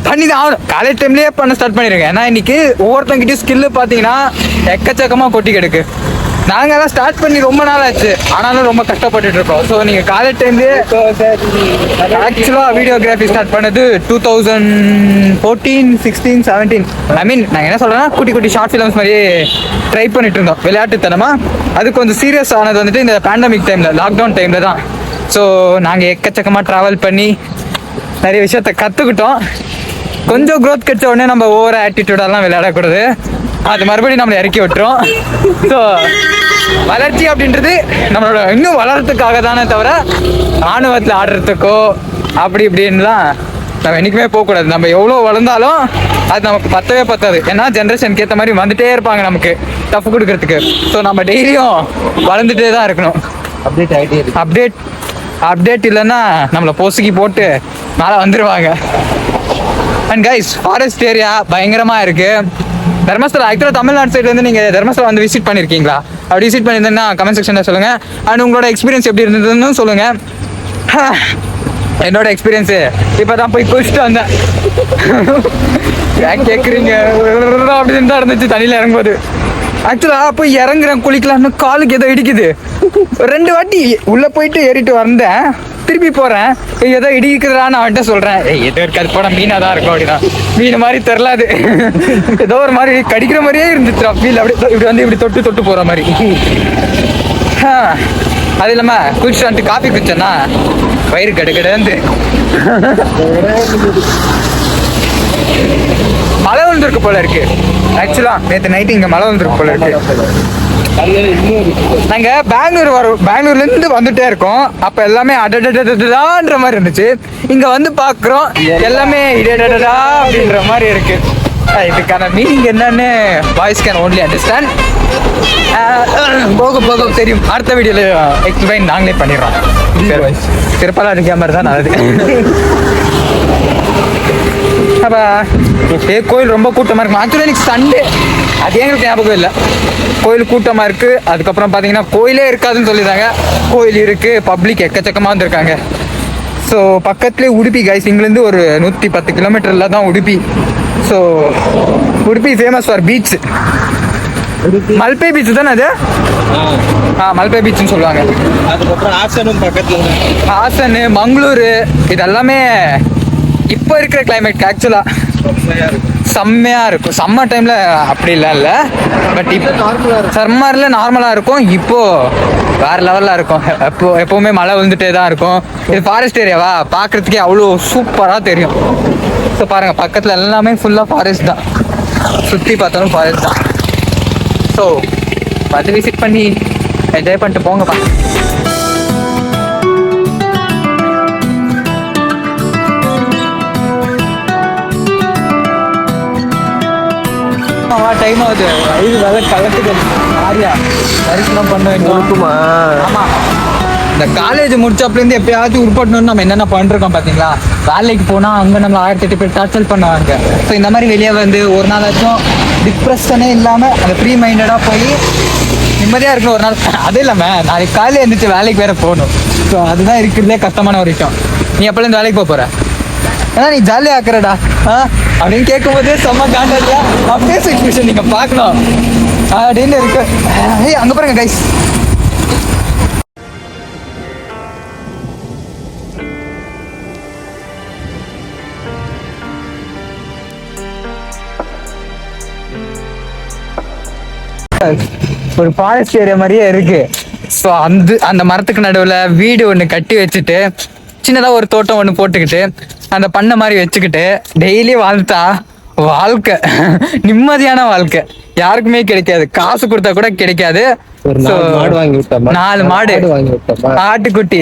பண்ணி தான் ஆகணும். காலேஜ் டைம்லேயே பண்ண ஸ்டார்ட் பண்ணிடுங்க. ஏன்னா இன்னைக்கு ஒவ்வொருத்தங்கிட்டையும் ஸ்கில்லு பார்த்தீங்கன்னா எக்கச்சக்கமாக கொட்டி கிடக்கு. நாங்கள் எல்லாம் ஸ்டார்ட் பண்ணி ரொம்ப நாள் ஆச்சு, ஆனாலும் ரொம்ப கஷ்டப்பட்டுட்டு இருக்கோம். ஸோ நீங்கள் காலேஜ் டைம்லேயே ஆக்சுவலாக வீடியோகிராஃபி ஸ்டார்ட் பண்ணது 2014, 16, 17. ஐ மீன் நாங்கள் என்ன சொல்கிறேன்னா, குட்டி குட்டி ஷார்ட் ஃபிலிம்ஸ் மாதிரியே ட்ரை பண்ணிட்டு இருந்தோம் விளையாட்டுத்தனமா. அது கொஞ்சம் சீரியஸ் ஆனது வந்துட்டு இந்த பேண்டமிக் டைமில், லாக்டவுன் டைமில் தான். ஸோ நாங்கள் எக்கச்சக்கமாக ட்ராவல் பண்ணி நிறைய விஷயத்த கற்றுக்கிட்டோம். கொஞ்சம் க்ரோத் கிடைச்ச உடனே நம்ம ஓவர் ஆட்டிடியூடெல்லாம் விளையாடக்கூடாது, அது மறுபடியும் நம்மளை இறக்கி விட்டுரும். ஸோ வளர்ச்சி அப்படின்றது நம்மளோட இன்னும் வளர்றதுக்காக தானே தவிர ராணுவத்தில் ஆடுறதுக்கோ அப்படி இப்படின்லாம் நம்ம என்றைக்குமே போகக்கூடாது. நம்ம எவ்வளோ வளர்ந்தாலும் அது நமக்கு பத்தவே பத்தாது. ஏன்னா ஜென்ரேஷனுக்கு ஏற்ற மாதிரி வந்துட்டே இருப்பாங்க நமக்கு டஃப் கொடுக்கறதுக்கு. ஸோ நம்ம டெய்லியும் வளர்ந்துட்டே தான் இருக்கணும். அப்டேட் ஆகிட்டே இருக்கு. அப்டேட் இல்லைன்னா நம்மளை பொசுக்கி போட்டு மேலே வந்துடுவாங்க. அண்ட் கைஸ், ஃபாரஸ்ட் ஏரியா பயங்கரமாக இருக்குது. தர்மஸ்தலா ஆக்சுவலாக தமிழ்நாடு சைட்லேருந்து நீங்கள் தர்மஸ்தலா வந்து விசிட் பண்ணியிருக்கீங்களா? அப்படி விசிட் பண்ணியிருந்தேன்னா கமெண்ட் செக்ஷனில் சொல்லுங்கள். அண்ட் உங்களோட எக்ஸ்பீரியன்ஸ் எப்படி இருந்ததுன்னு சொல்லுங்கள். என்னோட எக்ஸ்பீரியன்ஸு இப்போ தான் போய் குளிச்சுட்டு வந்தேன். ஏன் கேட்குறீங்க? அப்படின்னு தான் இருந்துச்சு தண்ணியில் இறங்கும்போது. ஆக்சுவலாக போய் இறங்குறேன் குளிக்கலாம்னு காலுக்கு ஏதோ இடிக்குது. 2 வாட்டி உள்ளே போயிட்டு ஏறிட்டு வந்தேன், திருப்பி போகிறேன், ஏதோ இடிக்கிறதான்னு அவன்கிட்ட சொல்கிறேன். ஏதோ இருக்காது போட, மீனாக தான் இருக்கும் அப்படின்னா. மீன் மாதிரி தெரிலாது, ஏதோ ஒரு மாதிரி கடிக்கிற மாதிரியே இருந்துச்சு ஃபீல். அப்படி இப்படி வந்து இப்படி தொட்டு தொட்டு போகிற மாதிரி. அது இல்லாமல் குளிச்சுட்டு வந்துட்டு காஃபி குடிச்சேன்னா வயிறு கெடுக்கெடுந்து. மழை வந்துருக்கு போல இருக்கு. ஆக்சுவலா நேற்று நைட்டு இங்கே மழை வந்துருக்கு போல இருக்கு. நாங்க பெங்களூர்ல இருந்து வந்துட்டே இருக்கோம். அப்ப எல்லாமே அடடடடான்ற மாதிரி இருந்துச்சு. இங்க வந்து பாக்குறோம் எல்லாமே இடடடா அப்படின்ற மாதிரி இருக்கு. இதுக்கான மீனிங் என்னன்னு வாய்ஸ் கேன் ஓன்லி அண்டர்ஸ்டாண்ட். போக போக தெரியும். அடுத்த வீடியோல எக்ஸ்பிளைன் நாங்களே பண்ணிடுறோம். திருப்பலா இருக்க மாதிரி தான் நல்லது. அப்போ கோயில் ரொம்ப கூட்டமாக இருக்கும். ஆக்சுவலி எனக்கு சண்டே, அது எங்களுக்கு ஞாபகம் இல்லை. கோயில் கூட்டமாக இருக்குது. அதுக்கப்புறம் பார்த்தீங்கன்னா கோயிலே இருக்காதுன்னு சொல்லிடுறாங்க. கோயில் இருக்குது, பப்ளிக் எக்கச்சக்கமாக வந்துருக்காங்க. ஸோ பக்கத்துலேயே உடுப்பி கைஸ், இங்கேருந்து ஒரு 110 கிலோமீட்டரில் தான் Udupi. So Udupi famous for beach. மல்பே beach தானே அது? மல்பே பீச்னு சொல்லுவாங்க. அதுக்கப்புறம் ஹாசனும் பக்கத்தில், ஹாசன், மங்களூரு, இதெல்லாமே இப்போ இருக்கிற கிளைமேட் ஆக்சுவலா செம்மையா இருக்கும். சம்மர் டைம்ல அப்படி இல்லை, பட் இப்போ சம்மர்ல நார்மலா இருக்கும். இப்போ வேற லெவல்ல இருக்கும். எப்பவுமே மழை வந்துட்டே தான் இருக்கும். இது ஃபாரஸ்ட் ஏரியாவா, பார்க்கறதுக்கே அவ்வளோ சூப்பரா தெரியும். ஸோ பாருங்க பக்கத்தில் எல்லாமே ஃபுல்லாக ஃபாரஸ்ட் தான், சுற்றி பார்த்தாலும் ஃபாரஸ்ட் தான். ஸோ வந்து விசிட் பண்ணி என்ஜாய் பண்ணிட்டு போங்கப்பா. டைம் ஆகுது, இது வேலை கலக்குது. ஆரியா தரிசனம் பண்ண இருக்குமா? ஆமா, இந்த காலேஜ் முடிச்சப்பலேருந்து எப்பயாச்சும் உருப்படணும்னு நம்ம என்னென்ன பண்ணிருக்கோம் பார்த்தீங்களா? வேலைக்கு போனால் அங்கே நம்ம 1008 பேர் டார்ச்சல் பண்ணுவாங்க. ஸோ இந்த மாதிரி வெளியே வந்து ஒரு நாளாச்சும் டிப்ரெஷனே இல்லாமல் அந்த ஃப்ரீ மைண்டடாக போய் நிம்மதியாக இருக்கணும் ஒரு நாள். அது இல்லாமல் நாளைக்கு காலையில் எழுந்திரிச்சு வேலைக்கு வேற போகணும். ஸோ அதுதான் இருக்கிறதுலே கஷ்டமான ஒரு விஷயம். நீ எப்போலேருந்து வேலைக்கு போக போகிற? ஏன்னா நீ ஜாலியாக ஆக்குறடா அப்படின்னு கேட்கும்போதே செம்ம காண்டா அப்படியே சிச்சுவேஷன் நீங்கள் பார்க்கணும் அப்படின்னு இருக்கு. ஏய் அங்கே பாருங்க கைஸ், ஒரு ஃபாரஸ்ட் ஏரியா மாதிரியே இருக்கு. ஸோ அந்த மரத்துக்கு நடுவில் வீடு ஒன்று கட்டி வச்சுட்டு சின்னதாக ஒரு தோட்டம் ஒன்று போட்டுக்கிட்டு அந்த பண்ணை மாதிரி வச்சுக்கிட்டு டெய்லி வாழ்த்தா வாழ்க்கை நிம்மதியான வாழ்க்கை யாருக்குமே கிடைக்காது. காசு கொடுத்தா கூட கிடைக்காது. ஒரு 4 மாடு வாங்கி விட்டோமா? 4 மாடு வாங்கி விட்டோமா? ஆட்டுக்குட்டி,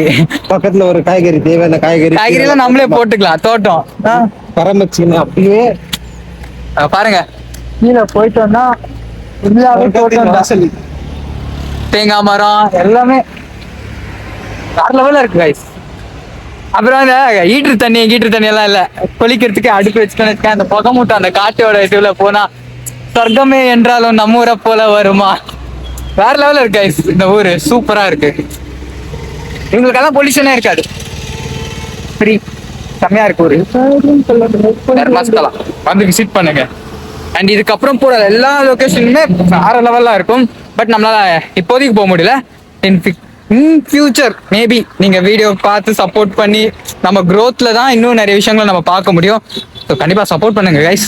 பக்கத்துல ஒரு காய்கறி தேவையான காய்கறிலாம் நம்மளே போட்டுக்கலாம். தோட்டம் பரமச்சின்னு அப்படியே பாருங்க கீழே போயிட்டோம்னா எல்லாமே தோட்டம் தான். வாசல் தேங்காய் மரம் எல்லாமே வேற லெவல்ல இருக்கு கைஸ். அப்புறம் அந்த ஹீட்டர் தண்ணி எல்லாம் இல்ல, கொளிக்கிறதுக்கு அடுப்பு வச்சுட்டோன்னு அந்த புகை மூட்டை அந்த காட்டோட இதுல போனா சொர்க்கமே என்றாலும் நம்ம ஊரை போல வருமா? வேற லெவல்ல இருக்கு கைஸ். இந்த ஊரு சூப்பரா இருக்கு. இவங்களுக்கெல்லாம் பொல்யூஷனே இருக்காது, ஃப்ரீ செம்மையா இருக்கு ஊரு. தர்மஸ்தலா வந்து விசிட் பண்ணுங்க. அண்ட் இதுக்கப்புறம் போற எல்லா லொகேஷனுமே வேற லெவல்ல இருக்கும். பட் நம்மளால இப்போதைக்கு போக முடியல. இன் ஃபியூச்சர் மேபி நீங்க வீடியோ பார்த்து சப்போர்ட் பண்ணி நம்ம growthல தான் இன்னும் நிறைய விஷயங்களை நம்ம பார்க்க முடியும். ஸோ கண்டிப்பா சப்போர்ட் பண்ணுங்க கைஸ்.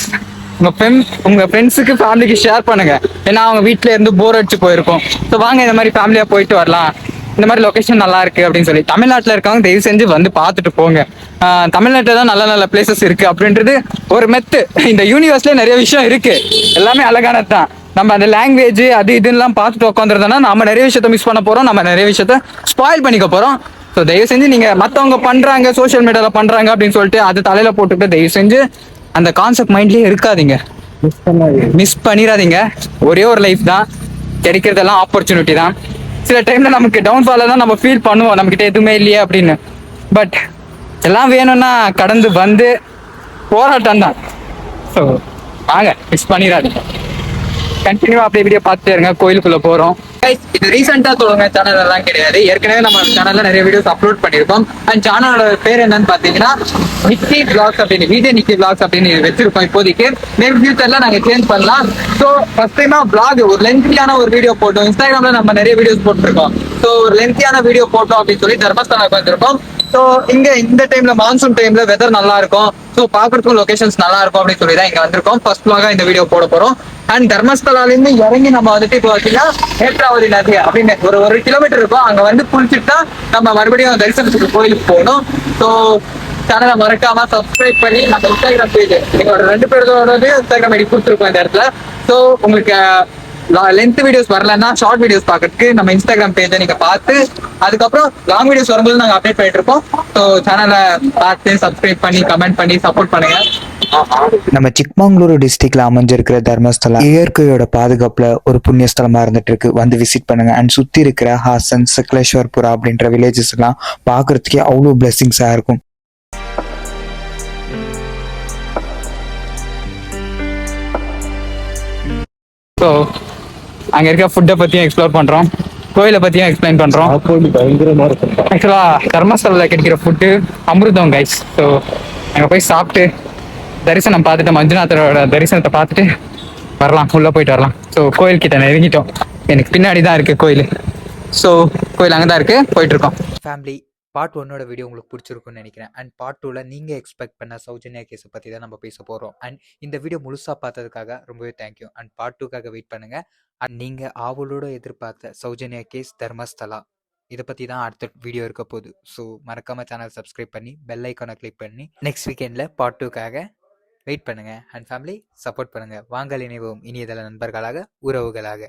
உங்க ஃப்ரெண்ட்ஸுக்கு ஃபேமிலிக்கு ஷேர் பண்ணுங்க. ஏன்னா அவங்க வீட்டுல இருந்து போர் அடிச்சு போயிருக்கும். ஸோ வாங்க இந்த மாதிரி ஃபேமிலியா போயிட்டு வரலாம், இந்த மாதிரி லொகேஷன் நல்லா இருக்கு அப்படின்னு சொல்லி தமிழ்நாட்டில் இருக்கவங்க தயவு செஞ்சு வந்து பார்த்துட்டு போங்க. தமிழ்நாட்டில் தான் நல்ல நல்ல பிளேசஸ் இருக்கு அப்படின்றது ஒரு மெத்து. இந்த யூனிவர்ஸ்ல நிறைய விஷயம் இருக்கு, எல்லாமே அழகானது தான். நம்ம அந்த லாங்குவேஜ் அது இதுலாம் பார்த்துட்டு உட்காந்துருந்தோம்னா நம்ம நிறைய விஷயத்த மிஸ் பண்ண போறோம், நம்ம நிறைய விஷயத்த ஸ்பாயில் பண்ணிக்க போறோம். ஸோ தயவு செஞ்சு நீங்க மற்றவங்க பண்றாங்க சோஷியல் மீடியால பண்றாங்க அப்படின்னு சொல்லிட்டு அது தலையில போட்டுக்கிட்டு தயவு செஞ்சு அந்த கான்செப்ட் மைண்ட்லயே இருக்காதீங்க, மிஸ் பண்ணிடாதீங்க. ஒரே ஒரு லைஃப் தான், கிடைக்கிறதெல்லாம் ஆப்பர்ச்சுனிட்டி தான். சில டைம்ல நமக்கு டவுன்ஃபால தான் நம்ம ஃபீல் பண்ணுவோம், நம்ம கிட்ட எதுவுமே இல்லையே அப்படின்னு. பட் எல்லாம் வேணும்னா கடந்து வந்து போராட்டம் தான். ஸோ வாங்க மிஸ் பண்ணிடாதீங்க. கண்டினியூவா அப்படியே வீடியோ பார்த்துட்டே இருங்க. கோயிலுக்குள்ள போறோம். இது ரீசெண்டா சொல்லுங்க சேனல் எல்லாம் கிடையாது, ஏற்கனவே நம்ம சேனல்ல நிறைய வீடியோஸ் அப்லோட் பண்ணிருக்கோம். அண்ட் சேனலோட பேர் என்னன்னு பாத்தீங்கன்னா நிக்கி பிளாக்ஸ் அப்படின்னு, வீடியோ நிக்கி பிளாக்ஸ் அப்படின்னு வச்சிருக்கோம் இப்போதைக்கு. மேபி ஃபியூச்சர்ல நாங்க சேஞ்ச் பண்ணலாம். ஸோ ஃபர்ஸ்ட் டைமா பிளாக் ஒரு லென்த்தியான ஒரு வீடியோ போட்டோம். இன்ஸ்டாகிராம்ல நம்ம நிறைய வீடியோஸ் போட்டுருக்கோம். ஸோ ஒரு லென்த்தியான வீடியோ போட்டோம் அப்படின்னு சொல்லி தர்மஸ்தலாவுக்கு வந்திருக்கோம். ஸோ இங்க இந்த டைம்ல மான்சூன் டைம்ல வெதர் நல்லா இருக்கும், ஸோ பாக்குறதுக்கும் லொகேஷன்ஸ் நல்லா இருக்கும் அப்படின்னு சொல்லி தான் இங்க வந்திருக்கோம். ஃபர்ஸ்ட் vlog இந்த வீடியோ போட போறோம். அண்ட் தர்மஸ்தலால இருந்து இறங்கி நம்ம வந்துட்டு இப்போ பாத்தீங்கன்னா நேத்ராவதி நதி அப்படின்னு ஒரு கிலோமீட்டர் இருக்கும். அங்க வந்து குளிச்சுட்டு தான் நம்ம மறுபடியும் தரிசனத்துக்கு கோயிலுக்கு போகணும். ஸோ சேனலை மறக்காம சப்ஸ்கிரைப் பண்ணி நம்ம இன்ஸ்டாகிராம் பேஜ் எங்களோட 2 பேரோட இன்ஸ்டாகிராம் ஐடி கொடுத்துருக்கோம் இந்த இடத்துல. ஸோ உங்களுக்கு லென்த் வீடியோஸ் வரலன்னா ஷார்ட் வீடியோஸ் பார்க்கறதுக்கு நம்ம இன்ஸ்டாகிராம் பேஜை நீங்க பார்த்து அதுக்கப்புறம் லாங் வீடியோஸ் வரும்போது நாங்க அப்டேட் பண்ணிட்டு இருப்போம். ஸோ சேனலை பார்த்து சப்ஸ்கிரைப் பண்ணி கமெண்ட் பண்ணி சப்போர்ட் பண்ணுங்க. நம்ம சிக்மங்களூரு டிஸ்ட்ரிக்ட்ல அமைஞ்சிருக்கிற தர்மஸ்தலம் இயற்கையோட பாதுகாப்புல ஒரு புண்ணியஸ்தலமா இருந்துட்டு இருக்கு. வந்து விசிட் பண்ணுங்க. அண்ட் சுத்தி இருக்கிற ஹாசன், சக்லேஸ்வர்புரா அப்படின்ற வில்லேஜஸ் எல்லாம் பாக்குறதுக்கே அவ்வளோ பிளெஸிங்ஸா இருக்கும். ஸோ அங்க இருக்க ஃபுட்டை பத்தியும் எக்ஸ்ப்ளோர் பண்றோம், கோயிலை பத்தியும் எக்ஸ்பிளைன் பண்றோம். பயங்கரமா இருக்கும். ஆக்சுவலா தர்மஸ்தலில் கிடைக்கிற ஃபுட்டு அமிர்தம் கைஸ். ஸோ அங்கே போய் சாப்பிட்டு தரிசனம் பார்த்துட்டு மஞ்சுநாதரோட தரிசனத்தை பார்த்துட்டு வரலாம், உள்ள போயிட்டு வரலாம். ஸோ கோயில் கிட்ட நெருங்கிட்டோம், எனக்கு பின்னாடி தான் இருக்கு கோயில். ஸோ கோயில் அங்கே தான் இருக்கு, போயிட்டு இருக்கோம். ஃபேமிலி பார்ட் 1 வீடியோ உங்களுக்கு பிடிச்சிருக்குன்னு நினைக்கிறேன். அண்ட் பார்ட் 2ல நீங்கள் எக்ஸ்பெக்ட் பண்ண சௌஜன்யா கேஸை பற்றி தான் நம்ம பேச போகிறோம். அண்ட் இந்த வீடியோ முழுசாக பார்த்ததுக்காக ரொம்பவே தேங்க்யூ. அண்ட் பார்ட் 2க்காக வெயிட் பண்ணுங்கள். அண்ட் நீங்கள் ஆவலோட எதிர்பார்த்த சௌஜன்யா கேஸ் தர்மஸ்தலா இதை பற்றி தான் அடுத்த வீடியோ இருக்க போகுது. ஸோ மறக்காமல் சேனல் சப்ஸ்கிரைப் பண்ணி பெல் ஐக்கானை கிளிக் பண்ணி நெக்ஸ்ட் வீக்கெண்டில் பார்ட் 2க்காக வெயிட் பண்ணுங்கள். அண்ட் ஃபேமிலி சப்போர்ட் பண்ணுங்கள். வாங்கல் இணைவோம் இனியதள நண்பர்களாக, உறவுகளாக.